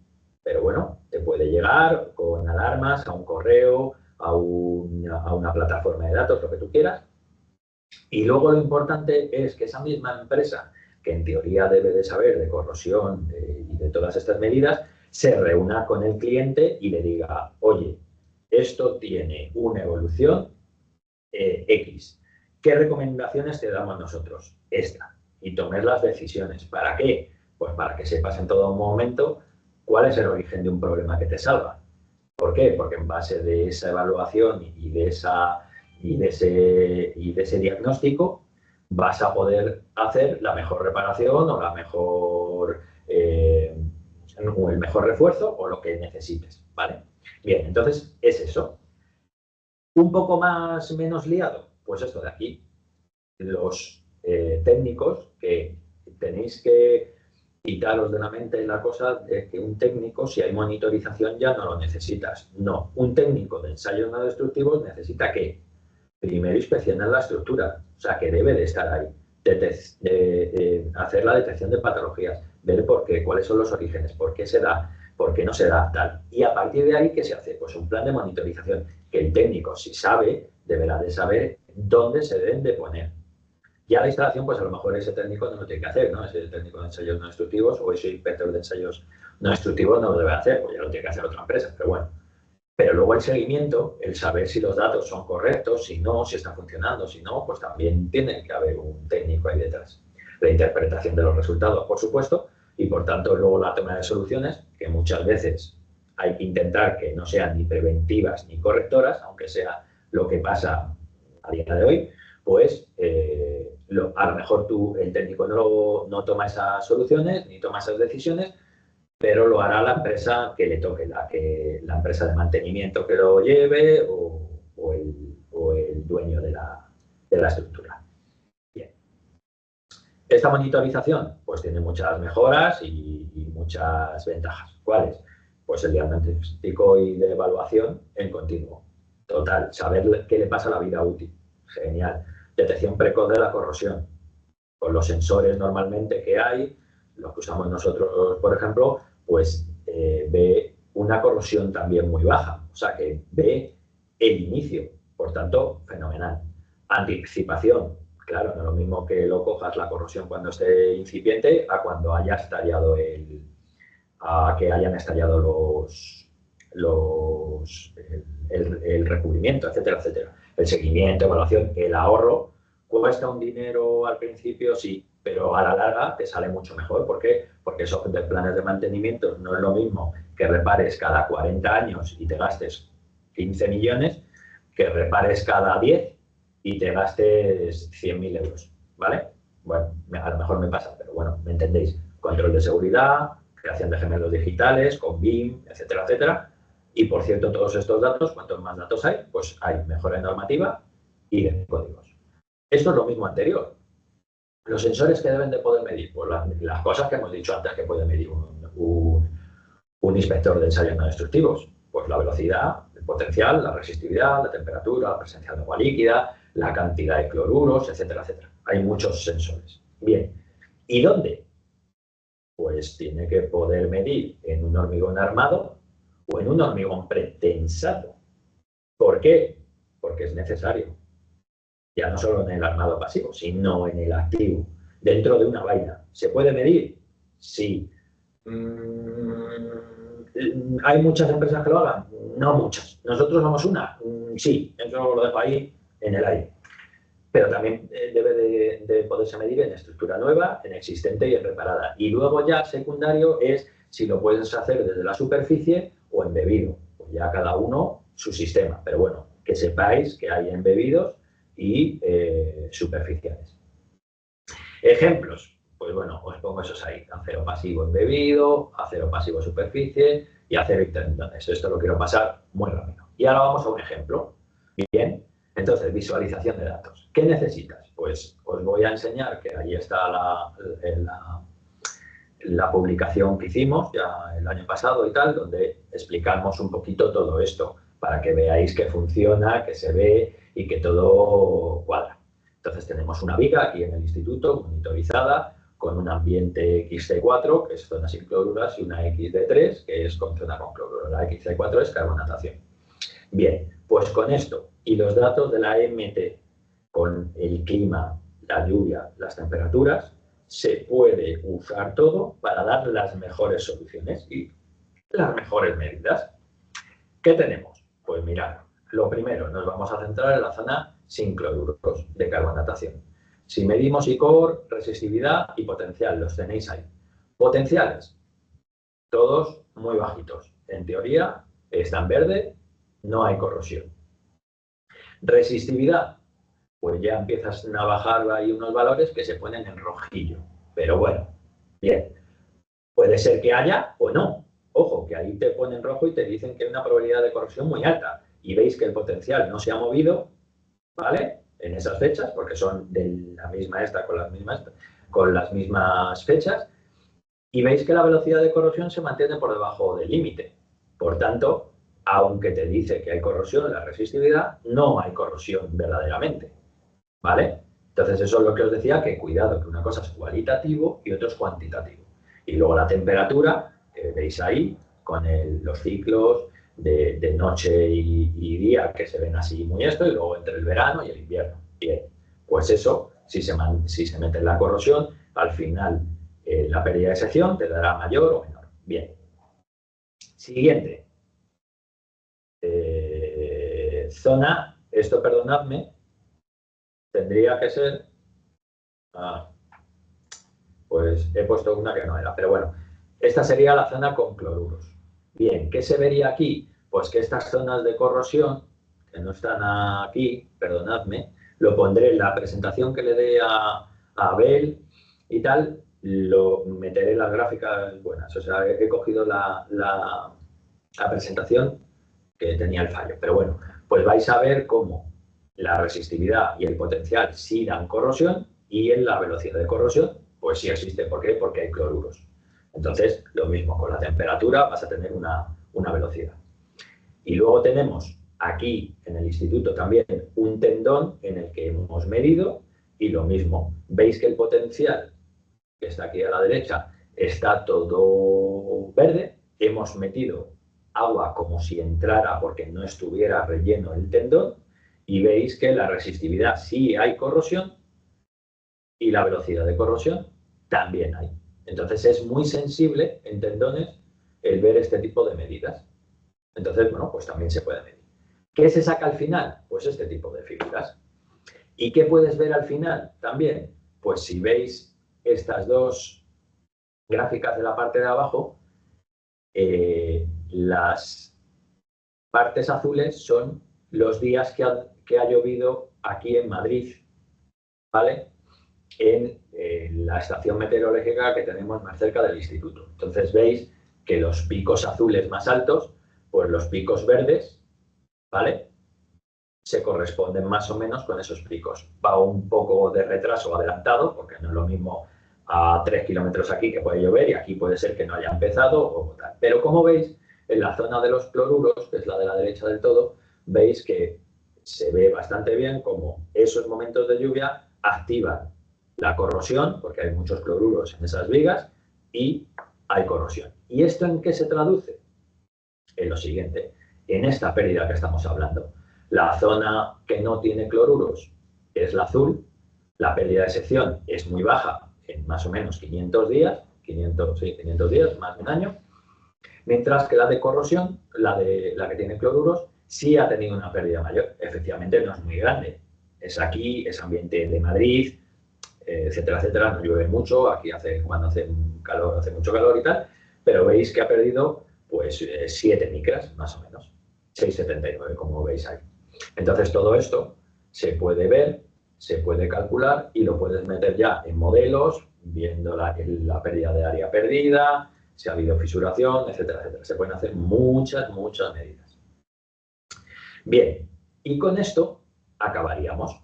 pero bueno, te puede llegar con alarmas, a un correo, a una plataforma de datos, lo que tú quieras. Y luego lo importante es que esa misma empresa, que en teoría debe de saber de corrosión y de todas estas medidas, se reúna con el cliente y le diga, oye, esto tiene una evolución X. ¿Qué recomendaciones te damos nosotros? Esta. Y tomes las decisiones. ¿Para qué? Pues para que sepas en todo momento cuál es el origen de un problema que te salva. ¿Por qué? Porque en base de esa evaluación y de ese diagnóstico vas a poder hacer la mejor reparación o el mejor refuerzo o lo que necesites, ¿vale? Bien, entonces es eso. Un poco menos liado, pues esto de aquí. Los técnicos que tenéis que quitaros de la mente la cosa de que un técnico, si hay monitorización, ya no lo necesitas. No, un técnico de ensayos no destructivos necesita que primero inspeccionar la estructura, o sea, que debe de estar ahí, hacer la detección de patologías, ver por qué, cuáles son los orígenes, por qué se da, por qué no se da, tal. Y a partir de ahí, ¿qué se hace? Pues un plan de monitorización, que el técnico, si sabe, deberá de saber dónde se deben de poner. Ya la instalación, pues a lo mejor ese técnico no lo tiene que hacer, ¿no? Ese técnico de ensayos no destructivos o ese inspector de ensayos no destructivos no lo debe hacer, pues ya lo tiene que hacer otra empresa, pero bueno. Pero luego el seguimiento, el saber si los datos son correctos, si no, si está funcionando, si no, pues también tiene que haber un técnico ahí detrás. La interpretación de los resultados, por supuesto, y por tanto luego la toma de soluciones, que muchas veces hay que intentar que no sean ni preventivas ni correctoras, aunque sea lo que pasa a día de hoy, pues a lo mejor el técnico no toma esas soluciones ni toma esas decisiones, pero lo hará la empresa que le toque, la empresa de mantenimiento que lo lleve o el dueño de la estructura. Bien. Esta monitorización pues tiene muchas mejoras y muchas ventajas. ¿Cuáles? Pues el diagnóstico y de evaluación en continuo. Total, saber qué le pasa a la vida útil. Genial. Detección precoz de la corrosión. Con los sensores normalmente que hay, los que usamos nosotros, por ejemplo, pues ve una corrosión también muy baja, o sea que ve el inicio, por tanto, fenomenal. Anticipación, claro, no es lo mismo que lo cojas la corrosión cuando esté incipiente a cuando haya estallado a que hayan estallado el recubrimiento, etcétera, etcétera. El seguimiento, evaluación, el ahorro, cuesta un dinero al principio, sí, pero a la larga te sale mucho mejor. ¿Por qué? Porque esos planes de mantenimiento no es lo mismo que repares cada 40 años y te gastes 15 millones que repares cada 10 y te gastes 100.000 euros, ¿vale? Bueno, a lo mejor me pasa, pero bueno, me entendéis. Control de seguridad, creación de gemelos digitales, con BIM, etcétera, etcétera. Y, por cierto, todos estos datos, cuantos más datos hay, pues hay mejora normativa y de códigos. Esto es lo mismo anterior. Los sensores que deben de poder medir, pues las cosas que hemos dicho antes que puede medir un un inspector de ensayos no destructivos? Pues la velocidad, el potencial, la resistividad, la temperatura, la presencia de agua líquida, la cantidad de cloruros, etcétera, etcétera. Hay muchos sensores. Bien, ¿y dónde? Pues tiene que poder medir en un hormigón armado o en un hormigón pretensado. ¿Por qué? Porque es necesario. Ya no solo en el armado pasivo, sino en el activo. Dentro de una vaina. ¿Se puede medir? Sí. ¿Hay muchas empresas que lo hagan? No muchas. ¿Nosotros somos una? Sí. Eso lo dejo ahí en el aire. Pero también debe de poderse medir en estructura nueva, en existente y en reparada. Y luego ya secundario es si lo puedes hacer desde la superficie o embebido. Pues ya cada uno su sistema. Pero bueno, que sepáis que hay embebidos y superficiales. Ejemplos. Pues bueno, os pongo esos ahí. Acero pasivo embebido, acero pasivo superficie y acero intertendones. Esto lo quiero pasar muy rápido. Y ahora vamos a un ejemplo. Bien. Entonces, visualización de datos. ¿Qué necesitas? Pues os voy a enseñar que ahí está la publicación que hicimos ya el año pasado y tal, donde explicamos un poquito todo esto para que veáis que funciona, que se ve y que todo cuadra. Entonces, tenemos una viga aquí en el instituto monitorizada con un ambiente XC4, que es zona sin cloruras, y una XD3, que es con zona con cloruro. La XC4 es carbonatación. Bien, pues con esto y los datos de la MT, con el clima, la lluvia, las temperaturas, se puede usar todo para dar las mejores soluciones y las mejores medidas. ¿Qué tenemos? Pues mirad, lo primero, nos vamos a centrar en la zona sin cloruros de carbonatación. Si medimos ICOR, resistividad y potencial, los tenéis ahí. Potenciales, todos muy bajitos. En teoría, está en verde, no hay corrosión. Resistividad, pues ya empiezas a bajar ahí unos valores que se ponen en rojillo. Pero bueno, bien. Puede ser que haya o no. Ojo, que ahí te ponen rojo y te dicen que hay una probabilidad de corrosión muy alta. Y veis que el potencial no se ha movido, ¿vale? En esas fechas, porque son de la misma esta con las mismas fechas. Y veis que la velocidad de corrosión se mantiene por debajo del límite. Por tanto, aunque te dice que hay corrosión en la resistividad, no hay corrosión verdaderamente, ¿vale? Entonces eso es lo que os decía, que cuidado, que una cosa es cualitativo y otro es cuantitativo. Y luego la temperatura, veis ahí, con los ciclos de noche y día, que se ven así muy esto, y luego entre el verano y el invierno. Bien, pues eso, si se mete en la corrosión, al final la pérdida de sección te dará mayor o menor. Bien. Siguiente. Zona, esto perdonadme, tendría que ser, pues he puesto una que no era, pero bueno, esta sería la zona con cloruros. Bien, ¿qué se vería aquí? Pues que estas zonas de corrosión, que no están aquí, perdonadme, lo pondré en la presentación que le dé a Abel y tal, lo meteré en las gráficas buenas. O sea, he cogido la presentación que tenía el fallo. Pero bueno, pues vais a ver cómo la resistividad y el potencial sí dan corrosión y en la velocidad de corrosión pues sí existe. ¿Por qué? Porque hay cloruros. Entonces, lo mismo, con la temperatura vas a tener una velocidad. Y luego tenemos aquí en el instituto también un tendón en el que hemos medido y lo mismo. Veis que el potencial, que está aquí a la derecha, está todo verde. Hemos metido agua como si entrara porque no estuviera relleno el tendón y veis que la resistividad sí hay corrosión y la velocidad de corrosión también hay. Entonces es muy sensible en tendones el ver este tipo de medidas. Entonces, bueno, pues también se puede medir. ¿Qué se saca al final? Pues este tipo de figuras. ¿Y qué puedes ver al final también? Pues si veis estas dos gráficas de la parte de abajo, las partes azules son los días que ha llovido aquí en Madrid, ¿vale? En la estación meteorológica que tenemos más cerca del instituto. Entonces veis que los picos azules más altos, pues los picos verdes, ¿vale? Se corresponden más o menos con esos picos. Va un poco de retraso adelantado, porque no es lo mismo a 3 kilómetros aquí que puede llover y aquí puede ser que no haya empezado o tal. Pero como veis, en la zona de los cloruros, que es la de la derecha del todo, veis que se ve bastante bien como esos momentos de lluvia activan la corrosión, porque hay muchos cloruros en esas vigas, y hay corrosión. ¿Y esto en qué se traduce? En lo siguiente, en esta pérdida que estamos hablando. La zona que no tiene cloruros es la azul, la pérdida de sección es muy baja, en más o menos 500 días, 500 días, más de un año, mientras que la de corrosión, la que tiene cloruros, sí ha tenido una pérdida mayor. Efectivamente no es muy grande. Es aquí, es ambiente de Madrid, etcétera, etcétera, no llueve mucho, aquí cuando hace calor, hace mucho calor y tal, pero veis que ha perdido pues 7 micras, más o menos, 6,79, como veis ahí. Entonces todo esto se puede ver, se puede calcular y lo puedes meter ya en modelos, viendo la pérdida de área perdida, si ha habido fisuración, etcétera, etcétera. Se pueden hacer muchas, muchas medidas. Bien, y con esto acabaríamos.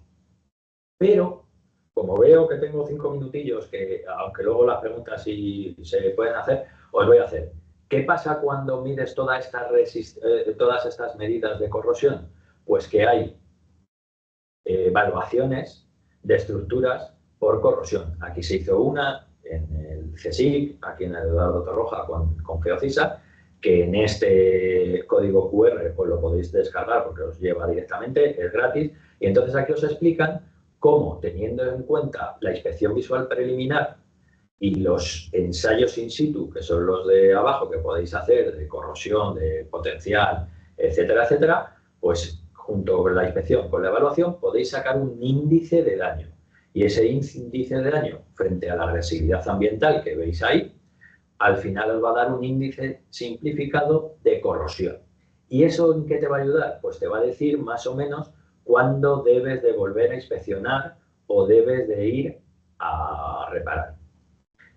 Pero, como veo que tengo 5 minutillos, que aunque luego las preguntas sí se pueden hacer, os voy a hacer. ¿Qué pasa cuando mides todas estas medidas de corrosión? Pues que hay evaluaciones de estructuras por corrosión. Aquí se hizo una en el CSIC, aquí en el Eduardo Torroja con Geocisa, que en este código QR pues lo podéis descargar porque os lleva directamente, es gratis, y entonces aquí os explican cómo, teniendo en cuenta la inspección visual preliminar y los ensayos in situ, que son los de abajo que podéis hacer de corrosión, de potencial, etcétera, etcétera, pues junto con la inspección, con la evaluación, podéis sacar un índice de daño. Y ese índice de daño frente a la agresividad ambiental que veis ahí, al final os va a dar un índice simplificado de corrosión. ¿Y eso en qué te va a ayudar? Pues te va a decir más o menos cuándo debes de volver a inspeccionar o debes de ir a reparar.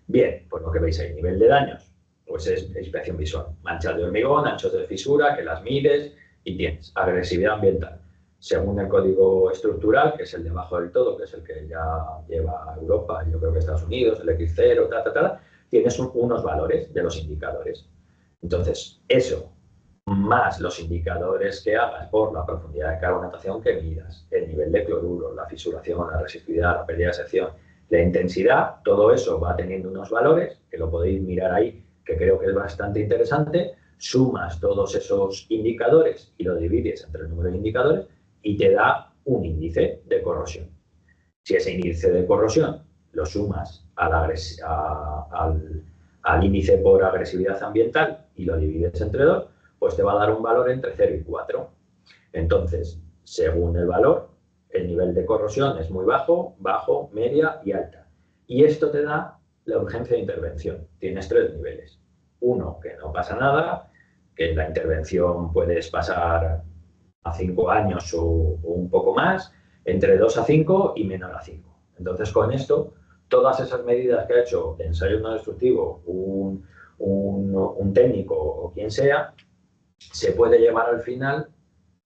Bien, pues lo que veis ahí, nivel de daños, pues es inspección visual. Manchas de hormigón, anchos de fisura, que las mides y tienes agresividad ambiental. Según el código estructural, que es el de abajo del todo, que es el que ya lleva Europa, yo creo que Estados Unidos, el X0, tienes unos valores de los indicadores. Entonces, eso, más los indicadores que hagas por la profundidad de carbonatación que midas, el nivel de cloruro, la fisuración, la resistividad, la pérdida de sección, la intensidad, todo eso va teniendo unos valores, que lo podéis mirar ahí, que creo que es bastante interesante, sumas todos esos indicadores y lo divides entre el número de indicadores y te da un índice de corrosión. Si ese índice de corrosión lo sumas al índice por agresividad ambiental y lo divides entre 2, pues te va a dar un valor entre 0 y 4. Entonces, según el valor, el nivel de corrosión es muy bajo, bajo, media y alta. Y esto te da la urgencia de intervención. Tienes 3 niveles. Uno, que no pasa nada, que la intervención puedes pasar a 5 años o un poco más, entre 2 a 5 y menor a 5. Entonces, con esto, todas esas medidas que ha hecho de ensayo no destructivo un técnico o quien sea, se puede llevar al final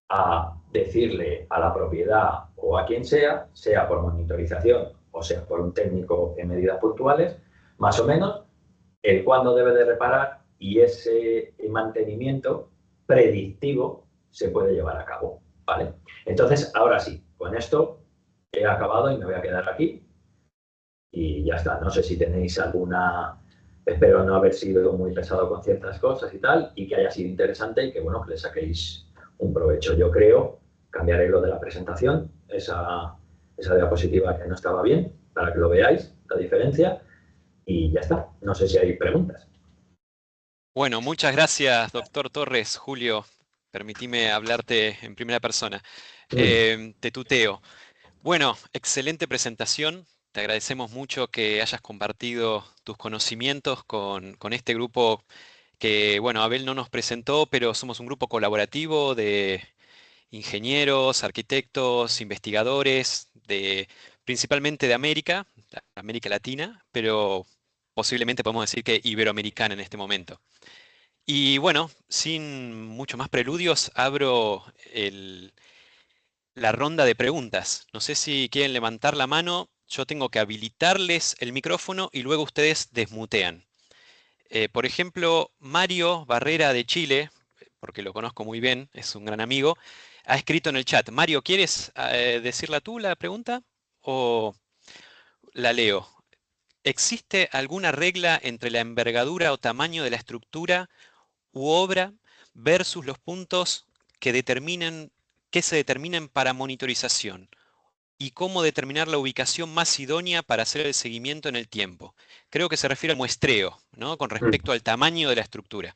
a decirle a la propiedad o a quien sea por monitorización o sea por un técnico en medidas puntuales, más o menos, el cuándo debe de reparar y ese mantenimiento predictivo se puede llevar a cabo, ¿vale? Entonces, ahora sí, con esto he acabado y me voy a quedar aquí y ya está. No sé si tenéis alguna... Espero no haber sido muy pesado con ciertas cosas y tal, y que haya sido interesante y que, bueno, que le saquéis un provecho. Yo creo, cambiaré lo de la presentación, esa diapositiva que no estaba bien, para que lo veáis, la diferencia, y ya está. No sé si hay preguntas. Bueno, muchas gracias, doctor Torres. Julio, permitime hablarte en primera persona. Te tuteo. Bueno, excelente presentación. Te agradecemos mucho que hayas compartido tus conocimientos con este grupo que, bueno, Abel no nos presentó, pero somos un grupo colaborativo de ingenieros, arquitectos, investigadores, principalmente de América Latina, pero posiblemente podemos decir que iberoamericana en este momento. Y bueno, sin mucho más preludios, abro la ronda de preguntas. No sé si quieren levantar la mano yo tengo que habilitarles el micrófono y luego ustedes desmutean. Por ejemplo, Mario Barrera de Chile, porque lo conozco muy bien, es un gran amigo, ha escrito en el chat. Mario, ¿quieres decirla tú la pregunta o la leo? ¿Existe alguna regla entre la envergadura o tamaño de la estructura u obra versus los puntos que se determinen para monitorización? ¿Y cómo determinar la ubicación más idónea para hacer el seguimiento en el tiempo? Creo que se refiere al muestreo, ¿no? Con respecto al tamaño de la estructura.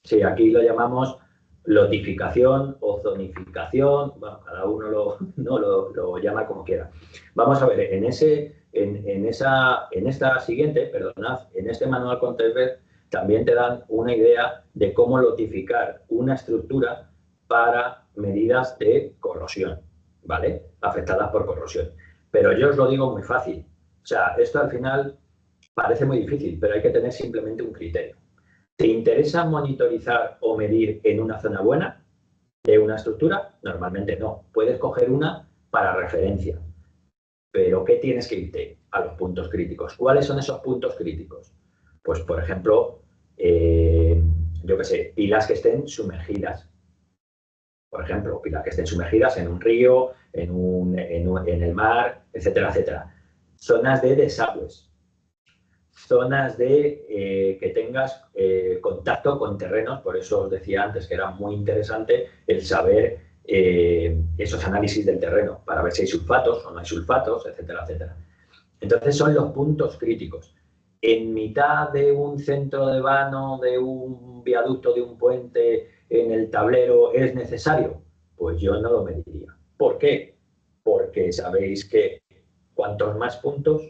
Sí, aquí lo llamamos lotificación o zonificación, bueno, cada uno lo llama como quiera. Vamos a ver, en esta siguiente, perdonad, en este manual Contextbed también te dan una idea de cómo lotificar una estructura para medidas de corrosión, ¿vale? Afectadas por corrosión. Pero yo os lo digo muy fácil. O sea, esto al final parece muy difícil, pero hay que tener simplemente un criterio. ¿Te interesa monitorizar o medir en una zona buena de una estructura? Normalmente no. Puedes coger una para referencia. Pero ¿qué tienes que irte? A los puntos críticos. ¿Cuáles son esos puntos críticos? Pues, por ejemplo, yo qué sé, pilas que estén sumergidas. Por ejemplo, pilas que estén sumergidas en un río, en el mar, etcétera, etcétera. Zonas de desagües. Zonas de que tengas contacto con terrenos, por eso os decía antes que era muy interesante el saber esos análisis del terreno, para ver si hay sulfatos o no hay sulfatos, etcétera, etcétera. Entonces son los puntos críticos. En mitad de un centro de vano, de un viaducto, de un puente, en el tablero, ¿es necesario? Pues yo no lo mediría. ¿Por qué? Porque sabéis que cuantos más puntos,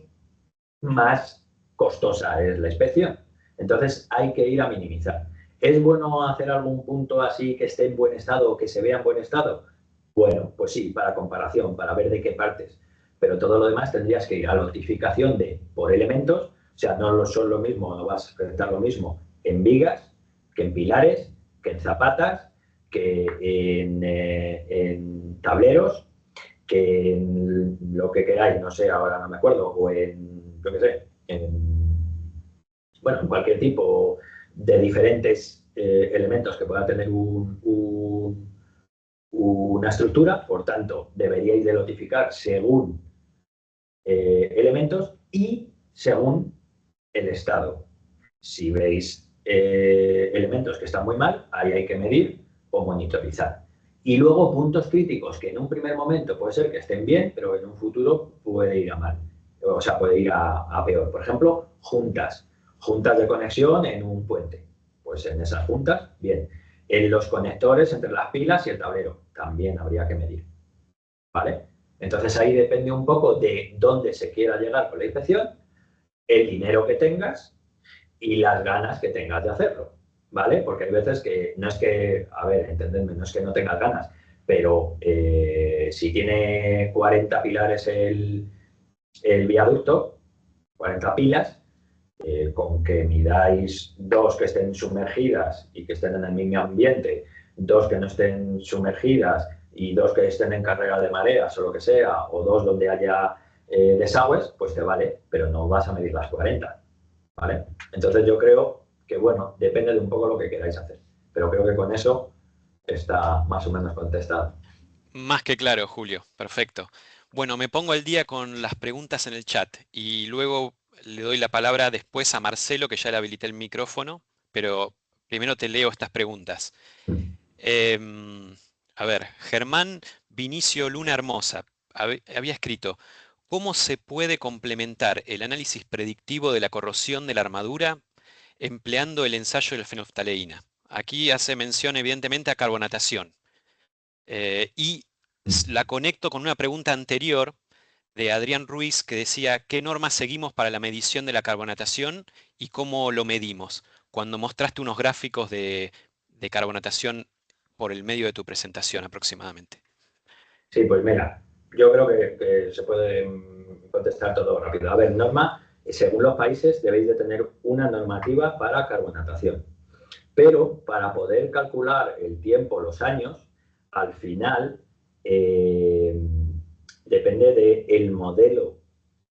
más costosa es la inspección. Entonces hay que ir a minimizar. ¿Es bueno hacer algún punto así que esté en buen estado o que se vea en buen estado? Bueno, pues sí, para comparación, para ver de qué partes. Pero todo lo demás tendrías que ir a la notificación por elementos, o sea, no son lo mismo, no vas a estar lo mismo en vigas, que en pilares, que en zapatas, que en tableros, que en lo que queráis, no sé, ahora no me acuerdo, o en, yo qué sé, bueno, en cualquier tipo de diferentes elementos que pueda tener una estructura, por tanto, deberíais de notificar según elementos y según el estado. Si veis elementos que están muy mal, ahí hay que medir o monitorizar. Y luego puntos críticos que en un primer momento puede ser que estén bien, pero en un futuro puede ir a mal. O sea, puede ir a peor. Por ejemplo, juntas de conexión en un puente. Pues en esas juntas, bien. En los conectores entre las pilas y el tablero, también habría que medir. ¿Vale? Entonces ahí depende un poco de dónde se quiera llegar con la inspección, el dinero que tengas y las ganas que tengas de hacerlo, ¿vale? Porque hay veces que no es que, a ver, entendedme, no es que no tengas ganas, pero si tiene 40 pilares el viaducto, 40 pilas, con que midáis dos que estén sumergidas y que estén en el mismo ambiente, dos que no estén sumergidas y dos que estén en carrera de mareas o lo que sea, o dos donde haya desagües, pues te vale, pero no vas a medir las 40, ¿vale? Entonces yo creo que, bueno, depende de un poco lo que queráis hacer, pero creo que con eso está más o menos contestado. Más que claro, Julio. Perfecto. Bueno, me pongo al día con las preguntas en el chat y luego le doy la palabra después a Marcelo, que ya le habilité el micrófono, pero primero te leo estas preguntas. A ver, Germán Vinicio Luna Hermosa había escrito, ¿cómo se puede complementar el análisis predictivo de la corrosión de la armadura empleando el ensayo de la fenolftaleína? Aquí hace mención evidentemente a carbonatación. Y la conecto con una pregunta anterior de Adrián Ruiz que decía, ¿qué normas seguimos para la medición de la carbonatación y cómo lo medimos? Cuando mostraste unos gráficos de carbonatación por el medio de tu presentación aproximadamente. Sí, pues mira, yo creo que se puede contestar todo rápido. A ver, norma, según los países debéis de tener una normativa para carbonatación. Pero para poder calcular el tiempo, los años, al final depende del modelo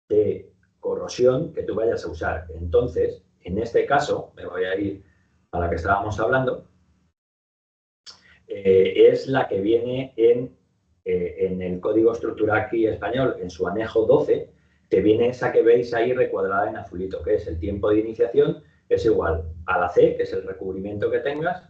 de corrosión que tú vayas a usar. Entonces, en este caso, me voy a ir a la que estábamos hablando, es la que viene en el código estructural aquí español, en su anejo 12, te viene esa que veis ahí recuadrada en azulito, que es el tiempo de iniciación, es igual a la C, que es el recubrimiento que tengas,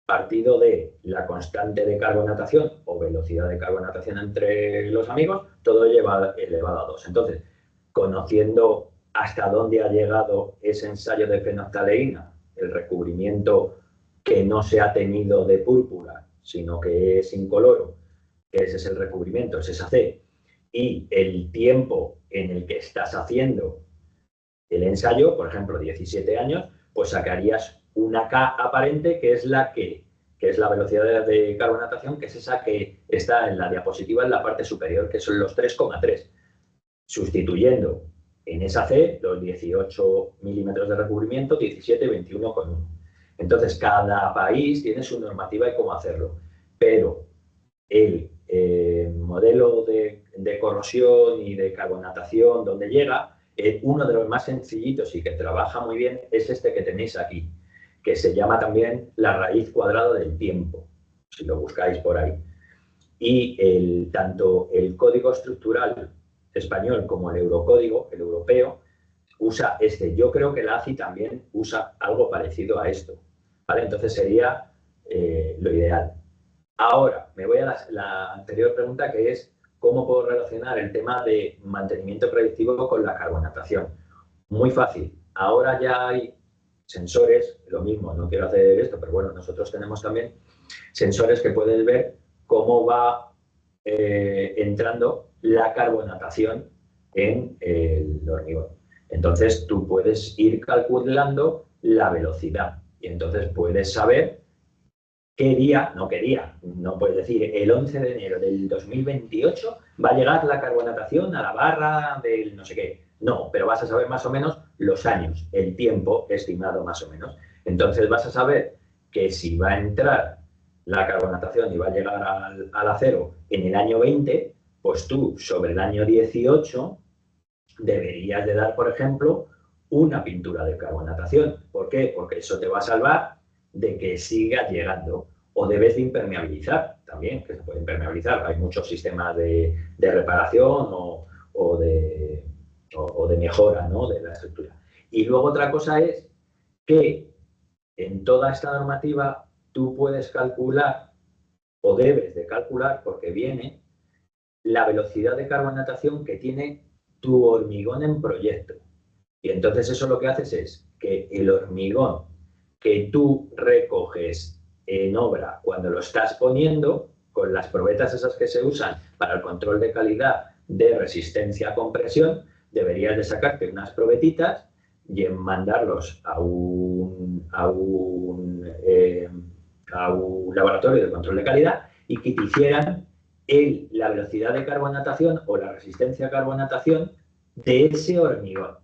partido de la constante de carbonatación o velocidad de carbonatación entre los amigos, todo elevado a 2. Entonces, conociendo hasta dónde ha llegado ese ensayo de fenolftaleína, el recubrimiento que no se ha tenido de púrpura, sino que es incoloro, que ese es el recubrimiento, es esa C, y el tiempo en el que estás haciendo el ensayo, por ejemplo, 17 años, pues sacarías una K aparente, que es la que es la velocidad de carbonatación, que es esa que está en la diapositiva en la parte superior, que son los 3,3. Sustituyendo en esa C los 18 milímetros de recubrimiento, 17, 21,1. Entonces, cada país tiene su normativa y cómo hacerlo. Pero el modelo de corrosión y de carbonatación donde llega, uno de los más sencillitos y que trabaja muy bien es este que tenéis aquí, que se llama también la raíz cuadrada del tiempo, si lo buscáis por ahí. Y tanto el código estructural español como el eurocódigo, el europeo, usa este. Yo creo que la ACI también usa algo parecido a esto, ¿vale? Entonces sería lo ideal. Ahora, me voy a la anterior pregunta, que es ¿cómo puedo relacionar el tema de mantenimiento predictivo con la carbonatación? Muy fácil. Ahora ya hay sensores, lo mismo, no quiero hacer esto, pero bueno, nosotros tenemos también sensores que puedes ver cómo va entrando la carbonatación en el hormigón. Entonces, tú puedes ir calculando la velocidad y entonces puedes saber no puedes decir el 11 de enero del 2028 va a llegar la carbonatación a la barra del no sé qué. No, pero vas a saber más o menos los años, el tiempo estimado más o menos. Entonces vas a saber que si va a entrar la carbonatación y va a llegar al acero en el año 20, pues tú sobre el año 18 deberías de dar, por ejemplo, una pintura de carbonatación. ¿Por qué? Porque eso te va a salvar de que siga llegando. O debes de impermeabilizar también, que se puede impermeabilizar. Hay muchos sistemas de reparación o de mejora, ¿no?, de la estructura. Y luego otra cosa es que en toda esta normativa tú puedes calcular o debes de calcular, porque viene, la velocidad de carbonatación que tiene tu hormigón en proyecto. Y entonces eso lo que haces es que el hormigón que tú recoges en obra cuando lo estás poniendo, con las probetas esas que se usan para el control de calidad de resistencia a compresión, deberías de sacarte unas probetitas y mandarlos a un laboratorio de control de calidad y que te hicieran la velocidad de carbonatación o la resistencia a carbonatación de ese hormigón.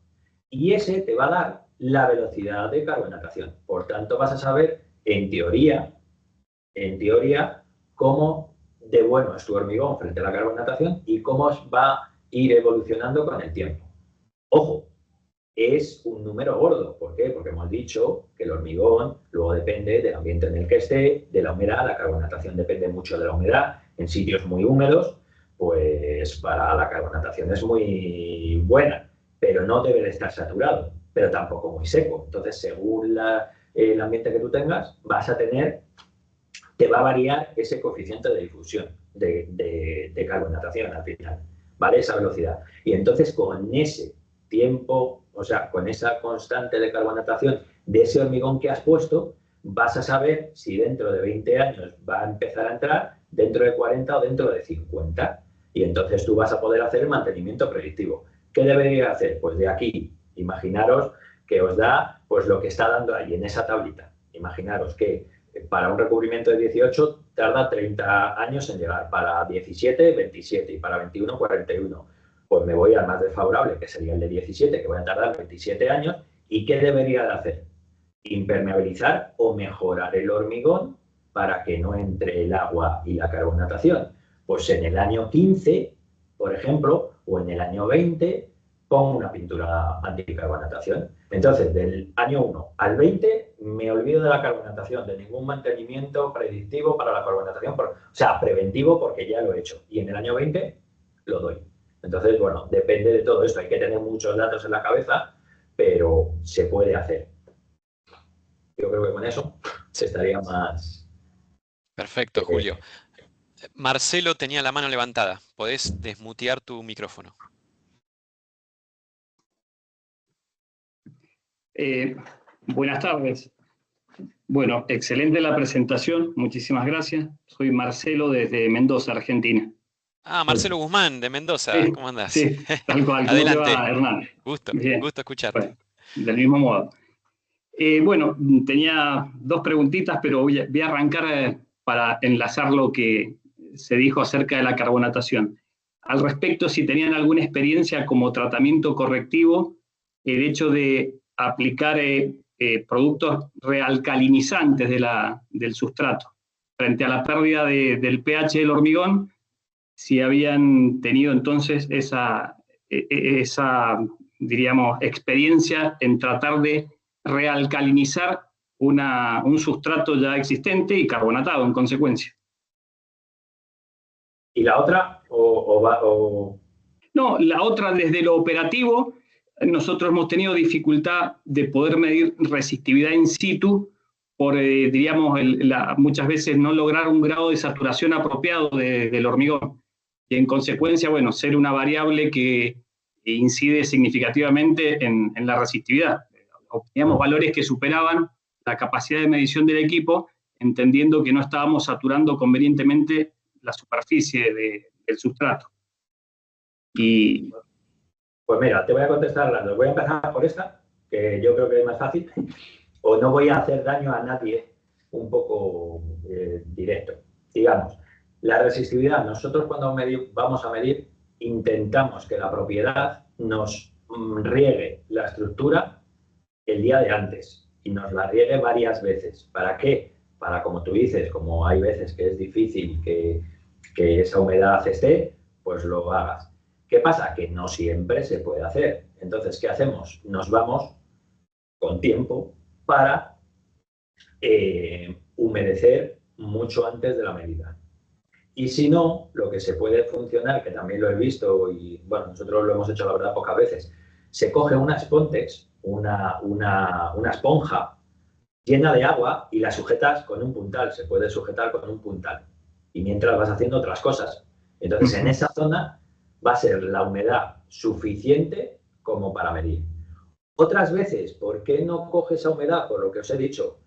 Y ese te va a dar la velocidad de carbonatación. Por tanto, vas a saber, en teoría, cómo de bueno es tu hormigón frente a la carbonatación y cómo va a ir evolucionando con el tiempo. Ojo, es un número gordo. ¿Por qué? Porque hemos dicho que el hormigón luego depende del ambiente en el que esté, de la humedad. La carbonatación depende mucho de la humedad. En sitios muy húmedos, pues para la carbonatación es muy buena, pero no debe de estar saturado, pero tampoco muy seco. Entonces, según el ambiente que tú tengas, te va a variar ese coeficiente de difusión, de carbonatación al final, ¿vale? Esa velocidad. Y entonces, con ese tiempo, o sea, con esa constante de carbonatación de ese hormigón que has puesto, vas a saber si dentro de 20 años va a empezar a entrar, dentro de 40 o dentro de 50. Y entonces tú vas a poder hacer el mantenimiento predictivo. ¿Qué debería hacer? Pues de aquí, imaginaros que os da pues lo que está dando ahí en esa tablita. Imaginaros que para un recubrimiento de 18 tarda 30 años en llegar, para 17, 27 y para 21, 41. Pues me voy al más desfavorable, que sería el de 17, que voy a tardar 27 años. ¿Y qué debería de hacer? Impermeabilizar o mejorar el hormigón para que no entre el agua y la carbonatación. Pues en el año 15, por ejemplo, o en el año 20, pongo una pintura anticarbonatación. Entonces, del año 1 al 20 me olvido de la carbonatación, de ningún mantenimiento predictivo para la carbonatación, o sea, preventivo porque ya lo he hecho. Y en el año 20 lo doy. Entonces, bueno, depende de todo esto. Hay que tener muchos datos en la cabeza, pero se puede hacer. Yo creo que con eso se estaría más... Perfecto, Julio. Marcelo tenía la mano levantada. Podés desmutear tu micrófono. Buenas tardes. Bueno, excelente la presentación. Muchísimas gracias. Soy Marcelo desde Mendoza, Argentina. Ah, Marcelo Guzmán, de Mendoza. Sí, ¿Cómo andás? sí, tal cual. ¿Cómo te Adelante. va, Hernán? Bien. Gusto escucharte. Bueno, del mismo modo. Bueno, tenía dos preguntitas, pero voy a arrancar para enlazar lo que se dijo acerca de la carbonatación. Al respecto, si tenían alguna experiencia como tratamiento correctivo, el hecho de aplicar productos realcalinizantes del sustrato frente a la pérdida del pH del hormigón, si habían tenido entonces esa diríamos, experiencia en tratar de realcalinizar un sustrato ya existente y carbonatado en consecuencia. ¿Y la otra? No, la otra desde lo operativo, nosotros hemos tenido dificultad de poder medir resistividad in situ por, diríamos, muchas veces no lograr un grado de saturación apropiado del hormigón. Y en consecuencia, bueno, ser una variable que incide significativamente en la resistividad. Obteníamos valores que superaban la capacidad de medición del equipo, entendiendo que no estábamos saturando convenientemente la superficie del sustrato. Y... Pues mira, te voy a contestar las dos. Voy a empezar por esta, que yo creo que es más fácil, o no voy a hacer daño a nadie, un poco directo. Digamos, la resistividad, nosotros cuando vamos a medir, intentamos que la propiedad nos riegue la estructura el día de antes y nos la riegue varias veces. ¿Para qué? Para, como tú dices, como hay veces que es difícil que esa humedad esté, pues lo hagas. ¿Qué pasa? Que no siempre se puede hacer. Entonces, ¿qué hacemos? Nos vamos con tiempo para humedecer mucho antes de la medida. Y si no, lo que se puede funcionar, que también lo he visto y bueno, nosotros lo hemos hecho la verdad pocas veces, se coge una Spontex, una esponja llena de agua y la sujetas con un puntal, se puede sujetar con un puntal. Y mientras vas haciendo otras cosas. Entonces, en esa zona va a ser la humedad suficiente como para medir. Otras veces, ¿por qué no coges esa humedad? Por lo que os he dicho,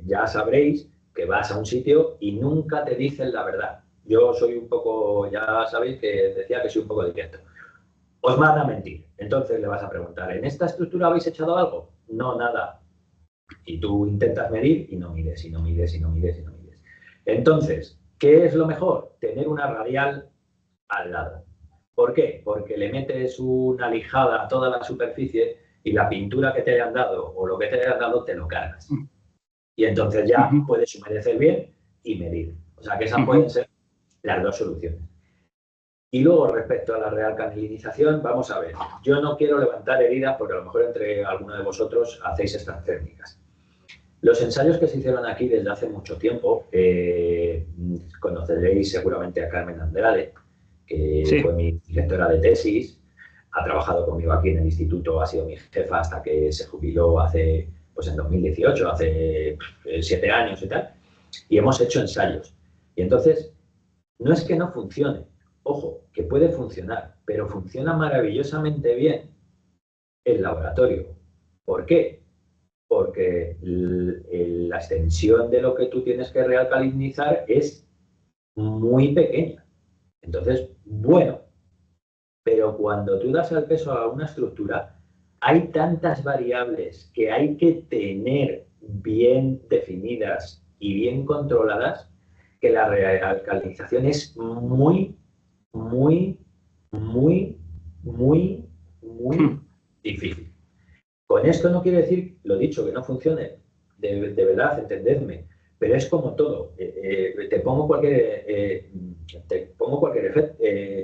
ya sabréis que vas a un sitio y nunca te dicen la verdad. Yo soy un poco, ya sabéis que decía que soy un poco directo. Os van a mentir. Entonces le vas a preguntar, ¿en esta estructura habéis echado algo? No, nada. Y tú intentas medir y no mides, y no mides, y no mides, y no mides. Entonces, ¿qué es lo mejor? Tener una radial al lado. ¿Por qué? Porque le metes una lijada a toda la superficie y la pintura que te hayan dado o lo que te hayan dado te lo cargas. Y entonces ya puedes humedecer bien y medir. O sea que esas pueden ser las dos soluciones. Y luego respecto a la realcalinización, vamos a ver. Yo no quiero levantar heridas porque a lo mejor entre alguno de vosotros hacéis estas técnicas. Los ensayos que se hicieron aquí desde hace mucho tiempo, conoceréis seguramente a Carmen Andrade, que fue mi directora de tesis, ha trabajado conmigo aquí en el instituto, ha sido mi jefa hasta que se jubiló hace, pues en 2018, hace 7 años y tal, y hemos hecho ensayos. Y entonces, no es que no funcione, ojo, que puede funcionar, pero funciona maravillosamente bien el laboratorio. ¿Por qué? Porque la extensión de lo que tú tienes que realcalinizar es muy pequeña. Entonces, bueno, pero cuando tú das el peso a una estructura, hay tantas variables que hay que tener bien definidas y bien controladas que la realcalinización es muy, muy, muy, muy, muy difícil. Con esto no quiero decir, lo dicho, que no funcione. De verdad, entendedme. Pero es como todo. Te pongo cualquier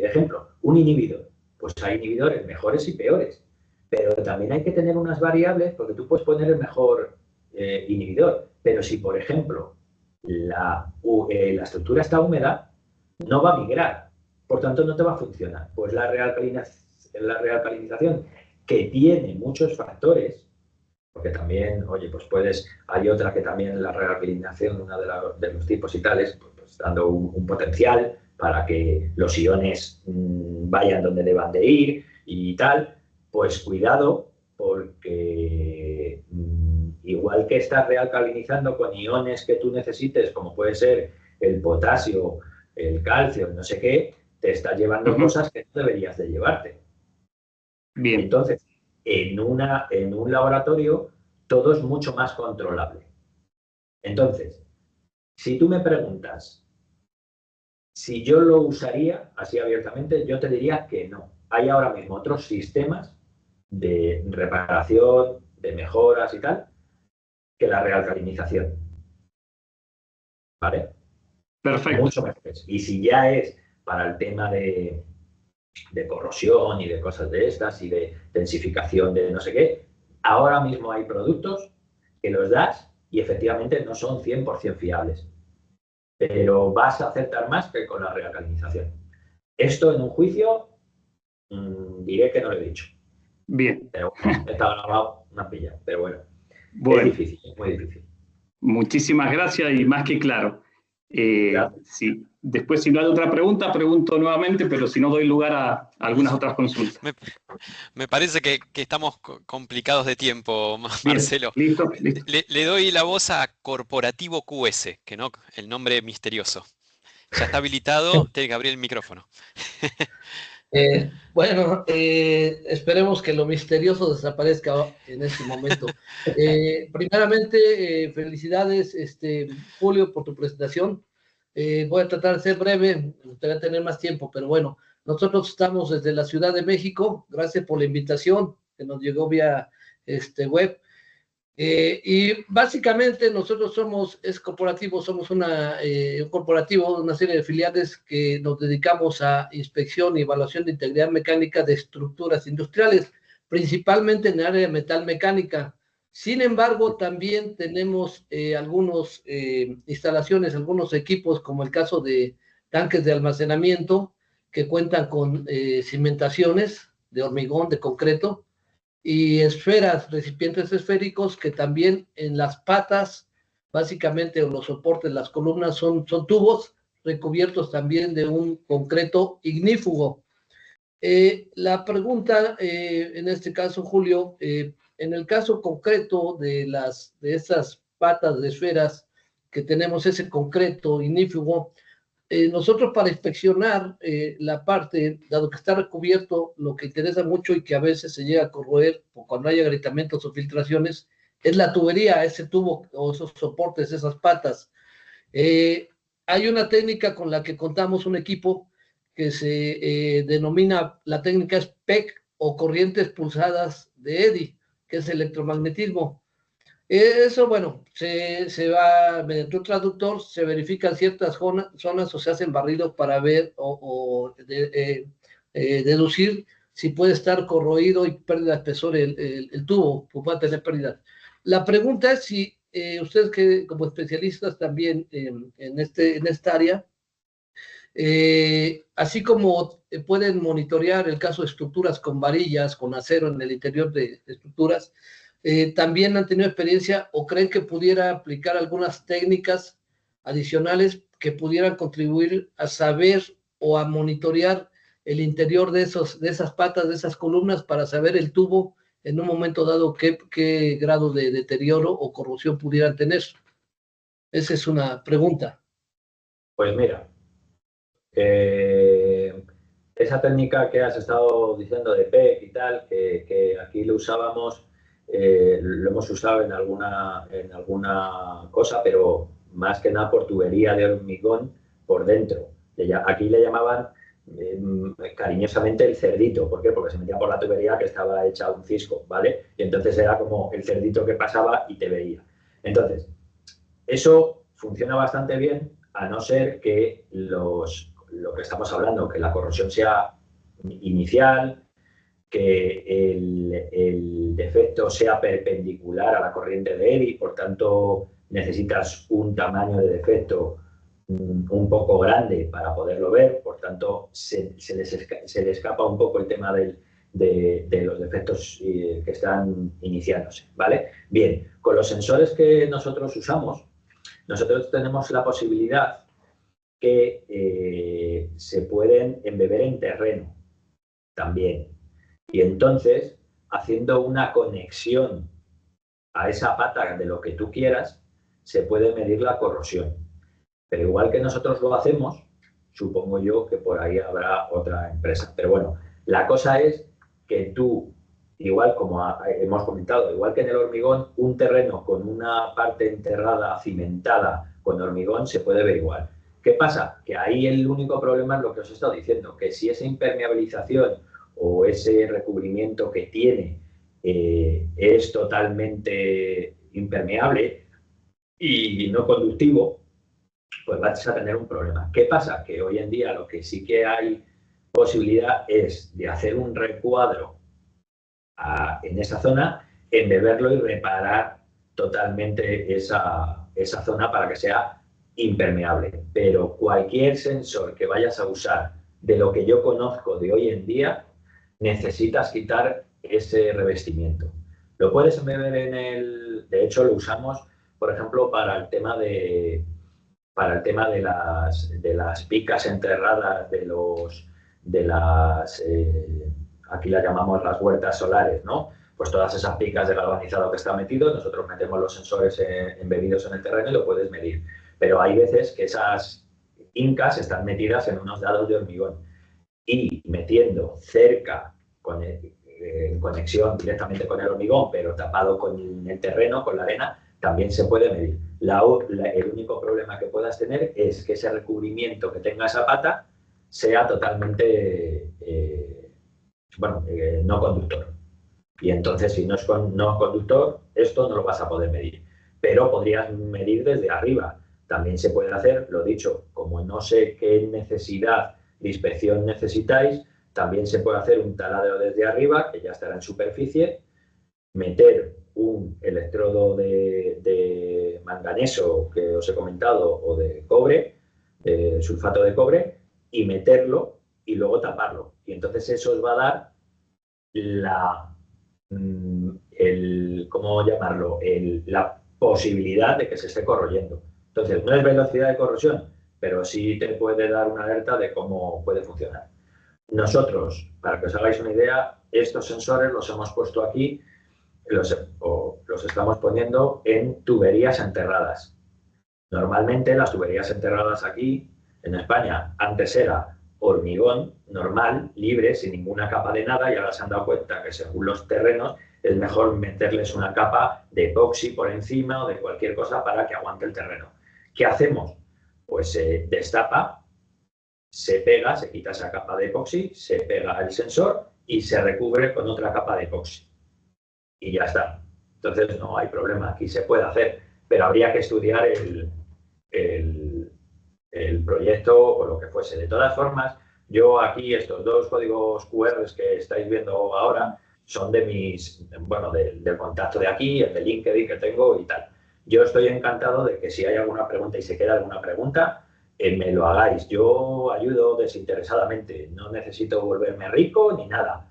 ejemplo. Un inhibidor. pues hay inhibidores mejores y peores. Pero también hay que tener unas variables, porque tú puedes poner el mejor inhibidor, pero si, por ejemplo, la estructura está húmeda, no va a migrar, por tanto no te va a funcionar. Pues la realcalinización, que tiene muchos factores, porque también, oye, pues hay otra que también la realcalinización, una de los tipos y tales, pues dando un potencial para que los iones vayan donde deban de ir y tal, pues cuidado, porque igual que estás realcalinizando con iones que tú necesites, como puede ser el potasio, el calcio, no sé qué, te estás llevando cosas que no deberías de llevarte. Bien. Entonces, en un laboratorio todo es mucho más controlable. Entonces, si tú me preguntas si yo lo usaría así abiertamente, yo te diría que no. Hay ahora mismo otros sistemas de reparación, de mejoras y tal, que la realcalinización. ¿Vale? Perfecto. Mucho mejores. Y si ya es para el tema de corrosión y de cosas de estas y de densificación de no sé qué, ahora mismo hay productos que los das y efectivamente no son 100% fiables. Pero vas a acertar más que con la realcalinización. Esto en un juicio diré que no lo he dicho. Bien. Pero bueno, está grabado una pilla, pero bueno. Es difícil, es muy difícil. Muchísimas gracias y más que claro. Sí. Después, si no hay otra pregunta, pregunto nuevamente, pero si no, doy lugar a algunas otras consultas. Me parece que estamos complicados de tiempo, Marcelo. Bien, listo. Le doy la voz a Corporativo QS, que no, el nombre misterioso. Ya está habilitado, tiene que abrir el micrófono. Bueno, esperemos que lo misterioso desaparezca en este momento. Primeramente, felicidades, Julio, por tu presentación. Voy a tratar de ser breve, me gustaría tener más tiempo, pero bueno, nosotros estamos desde la Ciudad de México. Gracias por la invitación que nos llegó vía web. Y básicamente nosotros somos un corporativo, una serie de filiales que nos dedicamos a inspección y evaluación de integridad mecánica de estructuras industriales, principalmente en el área de metal mecánica. Sin embargo, también tenemos algunas instalaciones, algunos equipos, como el caso de tanques de almacenamiento, que cuentan con cimentaciones de hormigón, de concreto, y esferas, recipientes esféricos que también en las patas, básicamente, o los soportes, las columnas son tubos recubiertos también de un concreto ignífugo. La pregunta, en este caso, Julio, en el caso concreto de esas patas de esferas que tenemos ese concreto ignífugo, nosotros para inspeccionar la parte, dado que está recubierto, lo que interesa mucho y que a veces se llega a corroer o cuando hay agrietamientos o filtraciones, es la tubería, ese tubo o esos soportes, esas patas. Hay una técnica con la que contamos un equipo que se denomina, la técnica es PEC o corrientes pulsadas de Eddy, que es electromagnetismo. Eso, bueno, se va mediante un traductor, se verifican ciertas zonas o se hacen barridos para ver deducir si puede estar corroído y pérdida de espesor el tubo, o puede tener pérdida. La pregunta es si ustedes que como especialistas también en esta área, así como pueden monitorear el caso de estructuras con varillas, con acero en el interior de estructuras, también han tenido experiencia o creen que pudiera aplicar algunas técnicas adicionales que pudieran contribuir a saber o a monitorear el interior de esas patas, de esas columnas, para saber el tubo en un momento dado qué grado de deterioro o corrosión pudieran tener. Esa es una pregunta. Pues mira, esa técnica que has estado diciendo de PEC y tal, que aquí lo usábamos, lo hemos usado en alguna cosa, pero más que nada por tubería de hormigón por dentro. Aquí le llamaban cariñosamente el cerdito. ¿Por qué? Porque se metía por la tubería que estaba hecha un cisco, ¿vale? Y entonces era como el cerdito que pasaba y te veía. Entonces, eso funciona bastante bien, a no ser que lo que estamos hablando, que la corrosión sea inicial, que el defecto sea perpendicular a la corriente de Eddy, por tanto necesitas un tamaño de defecto un poco grande para poderlo ver, por tanto se le escapa un poco el tema de los defectos que están iniciándose, ¿vale? Bien, con los sensores que nosotros usamos, nosotros tenemos la posibilidad que se pueden embeber en terreno también. Y entonces, haciendo una conexión a esa pata de lo que tú quieras, se puede medir la corrosión. Pero igual que nosotros lo hacemos, supongo yo que por ahí habrá otra empresa. Pero bueno, la cosa es que tú, igual como hemos comentado, igual que en el hormigón, un terreno con una parte enterrada, cimentada con hormigón, se puede ver igual. ¿Qué pasa? Que ahí el único problema es lo que os he estado diciendo, que si esa impermeabilización o ese recubrimiento que tiene es totalmente impermeable y no conductivo, pues vas a tener un problema. ¿Qué pasa? Que hoy en día lo que sí que hay posibilidad es de hacer un recuadro en esa zona, embeberlo y reparar totalmente esa zona para que sea impermeable. Pero cualquier sensor que vayas a usar de lo que yo conozco de hoy en día, necesitas quitar ese revestimiento. Lo puedes embeber en el... De hecho, lo usamos, por ejemplo, para el tema de las picas enterradas aquí las llamamos las huertas solares, ¿no? Pues todas esas picas de galvanizado que está metido, nosotros metemos los sensores embebidos en el terreno y lo puedes medir. Pero hay veces que esas incas están metidas en unos dados de hormigón y metiendo cerca, en conexión directamente con el hormigón, pero tapado con el terreno, con la arena, también se puede medir. El único problema que puedas tener es que ese recubrimiento que tenga esa pata sea totalmente no conductor. Y entonces, si no es no conductor, esto no lo vas a poder medir. Pero podrías medir desde arriba. También se puede hacer, lo dicho, como no sé qué necesidad de inspección necesitáis, también se puede hacer un taladro desde arriba, que ya estará en superficie, meter un electrodo de manganeso que os he comentado o de cobre, de sulfato de cobre, y meterlo y luego taparlo. Y entonces eso os va a dar ¿cómo llamarlo? La posibilidad de que se esté corroyendo. Entonces, no es velocidad de corrosión, pero sí te puede dar una alerta de cómo puede funcionar. Nosotros, para que os hagáis una idea, estos sensores los hemos puesto aquí, los estamos poniendo en tuberías enterradas. Normalmente las tuberías enterradas aquí, en España, antes era hormigón normal, libre, sin ninguna capa de nada, y ahora se han dado cuenta que según los terrenos es mejor meterles una capa de epoxi por encima o de cualquier cosa para que aguante el terreno. ¿Qué hacemos? Pues se destapa, se pega, se quita esa capa de epoxi, se pega el sensor y se recubre con otra capa de epoxi. Y ya está. Entonces no hay problema, aquí se puede hacer, pero habría que estudiar el proyecto o lo que fuese. De todas formas, yo aquí estos dos códigos QR que estáis viendo ahora son de del contacto de aquí, el de LinkedIn que tengo y tal. Yo estoy encantado de que si hay alguna pregunta y se queda alguna pregunta, me lo hagáis. Yo ayudo desinteresadamente, no necesito volverme rico ni nada.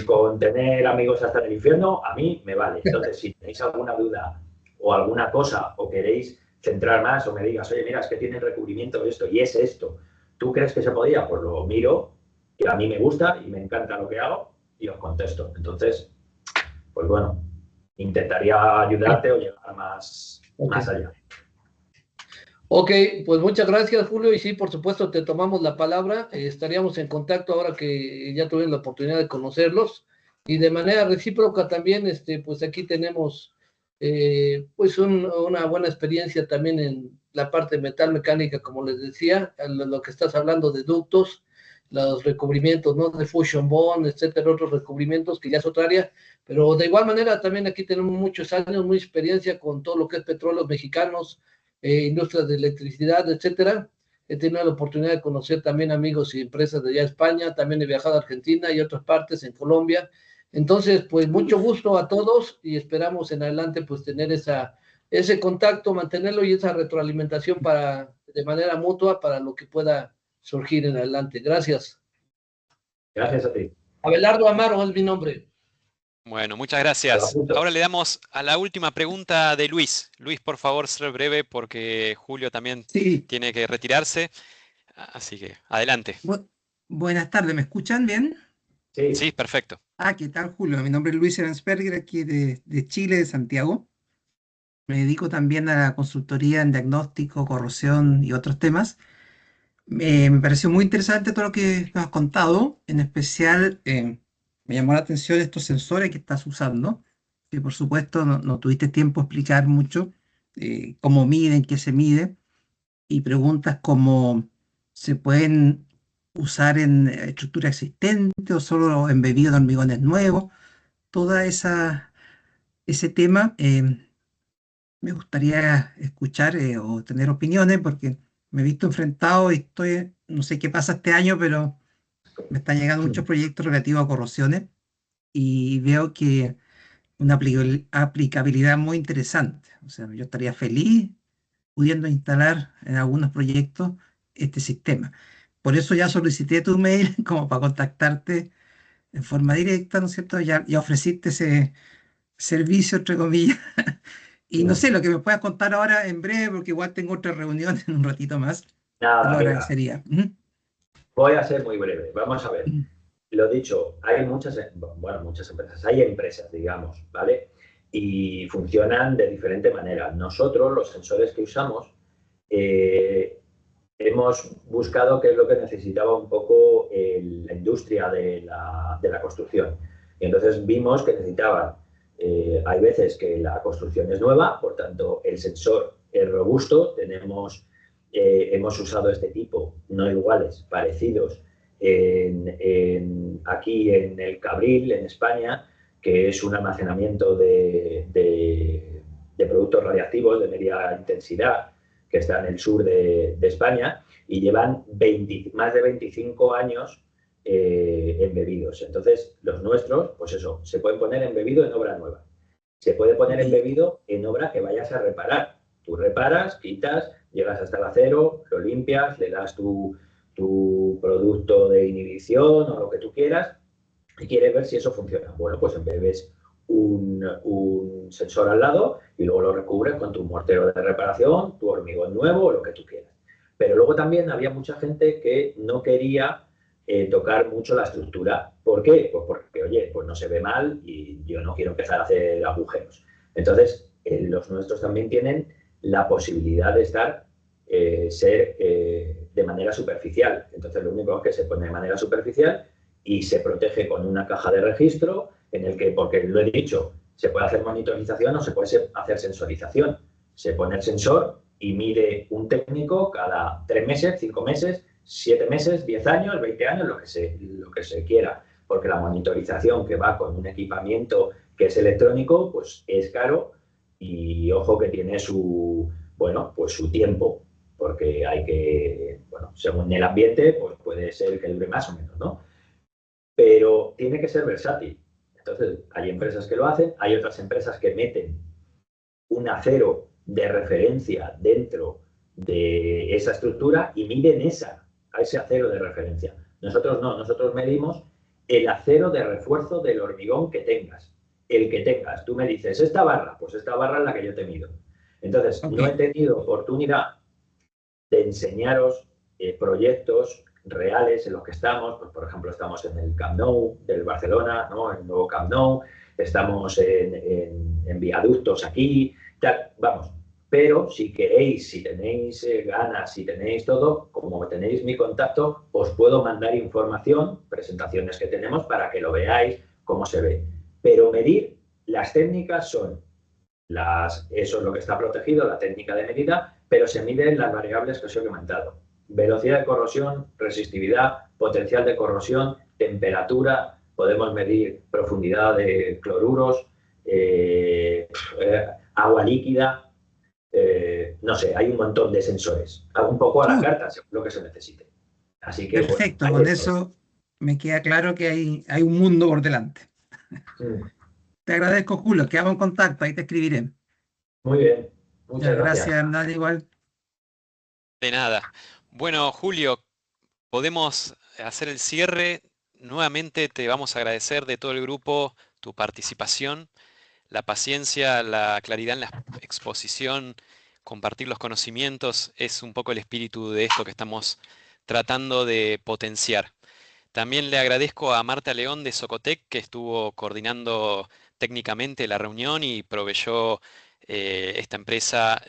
Con tener amigos hasta en el infierno, a mí me vale. Entonces, si tenéis alguna duda o alguna cosa o queréis centrar más o me digas, oye, mira, es que tiene el recubrimiento de esto y es esto, ¿tú crees que se podía? Pues lo miro, que a mí me gusta y me encanta lo que hago y os contesto. Entonces, pues bueno, intentaría ayudarte o llegar más allá. Ok, pues muchas gracias, Julio, y sí, por supuesto, te tomamos la palabra. Estaríamos en contacto ahora que ya tuvimos la oportunidad de conocerlos, y de manera recíproca también, pues aquí tenemos pues una buena experiencia también en la parte metal mecánica, como les decía, lo que estás hablando de ductos, los recubrimientos, ¿no? De fusion bond, etcétera, otros recubrimientos que ya es otra área, pero de igual manera también aquí tenemos muchos años, mucha experiencia con todo lo que es petróleos mexicanos, industrias de electricidad, etcétera. he tenido la oportunidad de conocer también amigos y empresas de allá de España, también he viajado a Argentina y otras partes, en Colombia. Entonces, pues mucho gusto a todos y esperamos en adelante pues tener ese contacto, mantenerlo y esa retroalimentación de manera mutua para lo que pueda surgir en adelante. Gracias. Gracias a ti. Abelardo Amaro es mi nombre. Bueno, muchas gracias. Ahora le damos a la última pregunta de Luis. Luis, por favor, ser breve porque Julio también tiene que retirarse. Así que, adelante. Buenas tardes, ¿me escuchan bien? Sí, perfecto. ¿Qué tal, Julio? Mi nombre es Luis Evansperger, aquí de Chile, de Santiago. Me dedico también a la consultoría en diagnóstico, corrosión y otros temas. Me pareció muy interesante todo lo que nos has contado, en especial me llamó la atención estos sensores que estás usando, que por supuesto no tuviste tiempo de explicar mucho cómo miden, qué se mide, y preguntas como se pueden usar en estructura existente o solo embebido en hormigones nuevos. Toda ese tema me gustaría escuchar o tener opiniones porque me he visto enfrentado y no sé qué pasa este año, pero me están llegando muchos proyectos relativos a corrosiones y veo que una aplicabilidad muy interesante. O sea, yo estaría feliz pudiendo instalar en algunos proyectos este sistema. Por eso ya solicité tu mail como para contactarte en forma directa, ¿no es cierto? Ya ofreciste ese servicio, entre comillas. Y no sé, lo que me puedas contar ahora en breve, porque igual tengo otra reunión en un ratito más, te lo agradecería. Voy a ser muy breve. Vamos a ver. Lo dicho, hay muchas empresas, hay empresas, digamos, ¿vale? Y funcionan de diferente manera. Nosotros, los sensores que usamos, hemos buscado qué es lo que necesitaba un poco la industria de la construcción. Y entonces vimos que necesitaban, hay veces que la construcción es nueva, por tanto el sensor es robusto, hemos usado este tipo, no iguales, parecidos, aquí en el Cabril, en España, que es un almacenamiento de productos radiactivos de media intensidad, que está en el sur de España, y llevan más de 25 años embebidos. Entonces, los nuestros, pues eso, se pueden poner embebido en obra nueva. Se puede poner embebido en obra que vayas a reparar. Tú reparas, quitas, llegas hasta el acero, lo limpias, le das tu producto de inhibición o lo que tú quieras y quieres ver si eso funciona. Bueno, pues embebes un sensor al lado y luego lo recubres con tu mortero de reparación, tu hormigón nuevo o lo que tú quieras. Pero luego también había mucha gente que no quería tocar mucho la estructura. ¿Por qué? Pues porque, oye, pues no se ve mal y yo no quiero empezar a hacer agujeros. Entonces, los nuestros también tienen la posibilidad de ser de manera superficial. Entonces, lo único es que se pone de manera superficial y se protege con una caja de registro en el que, porque lo he dicho, se puede hacer monitorización o se puede hacer sensorización. Se pone el sensor y mide un técnico cada 3 meses, 5 meses, 7 meses, 10 años, 20 años, lo que se quiera. Porque la monitorización que va con un equipamiento que es electrónico, pues es caro y ojo que tiene su tiempo, porque hay que, según el ambiente, pues puede ser que dure más o menos, ¿no? Pero tiene que ser versátil. Entonces, hay empresas que lo hacen, hay otras empresas que meten un acero de referencia dentro de esa estructura y miden a ese acero de referencia. Nosotros no, nosotros medimos el acero de refuerzo del hormigón que tengas. El que tengas. Tú me dices, esta barra, pues esta barra es la que yo te mido. Entonces, no he tenido oportunidad de enseñaros proyectos reales en los que estamos. Pues, por ejemplo, estamos en el Camp Nou del Barcelona, ¿no? En el nuevo Camp Nou, estamos en viaductos aquí, tal, vamos. Pero si queréis, si tenéis ganas, si tenéis todo, como tenéis mi contacto, os puedo mandar información, presentaciones que tenemos para que lo veáis, cómo se ve. Pero medir, las técnicas son eso es lo que está protegido, la técnica de medida, pero se miden las variables que os he comentado. Velocidad de corrosión, resistividad, potencial de corrosión, temperatura, podemos medir profundidad de cloruros, agua líquida, no sé, hay un montón de sensores. Un poco a la Sí. carta, según lo que se necesite. Así que, Perfecto, bueno, con ahí estoy. eso me queda claro que hay un mundo por delante. Mm, Te agradezco, Julio, quedamos en contacto, ahí te escribiré. Muy bien, Ya, muchas gracias, gracias. Hernán, igual. De nada. Bueno, Julio, podemos hacer el cierre. Nuevamente te vamos a agradecer de todo el grupo tu participación, la paciencia, la claridad en la exposición, compartir los conocimientos, es un poco el espíritu de esto que estamos tratando de potenciar. También le agradezco a Marta León de Socotec, que estuvo coordinando técnicamente la reunión y proveyó esta empresa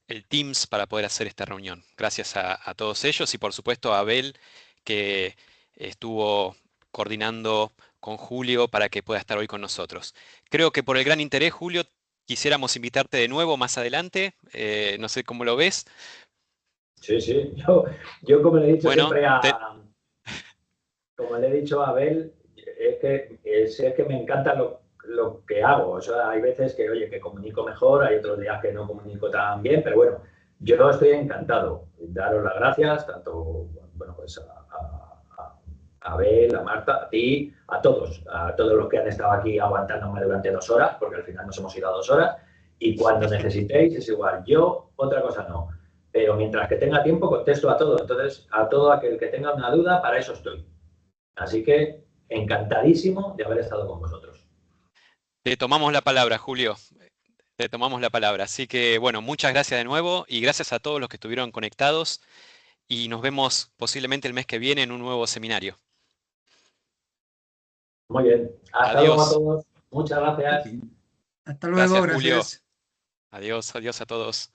el Teams para poder hacer esta reunión. Gracias a todos ellos y por supuesto a Abel, que estuvo coordinando con Julio para que pueda estar hoy con nosotros. Creo que por el gran interés, Julio, quisiéramos invitarte de nuevo más adelante. No sé cómo lo ves. Sí, sí, yo como le he dicho Bueno, siempre como le he dicho a Abel, es que me encanta lo que hago. O sea, hay veces que, oye, que comunico mejor, hay otros días que no comunico tan bien, pero bueno, yo estoy encantado. Daros las gracias, tanto, bueno, pues a Abel, a Marta, a ti, a todos los que han estado aquí aguantándome durante 2 horas, porque al final nos hemos ido a 2 horas, y cuando necesitéis es igual. Yo, otra cosa no. Pero mientras que tenga tiempo, contesto a todo. Entonces, a todo aquel que tenga una duda, para eso estoy. Así que encantadísimo de haber estado con vosotros. te tomamos la palabra, Julio. Te tomamos la palabra. Así que, bueno, muchas gracias de nuevo y gracias a todos los que estuvieron conectados y nos vemos posiblemente el mes que viene en un nuevo seminario. Muy bien. Hasta luego a Adiós. todos. Muchas gracias. Hasta luego, Gracias, Julio. gracias. Adiós, adiós a todos.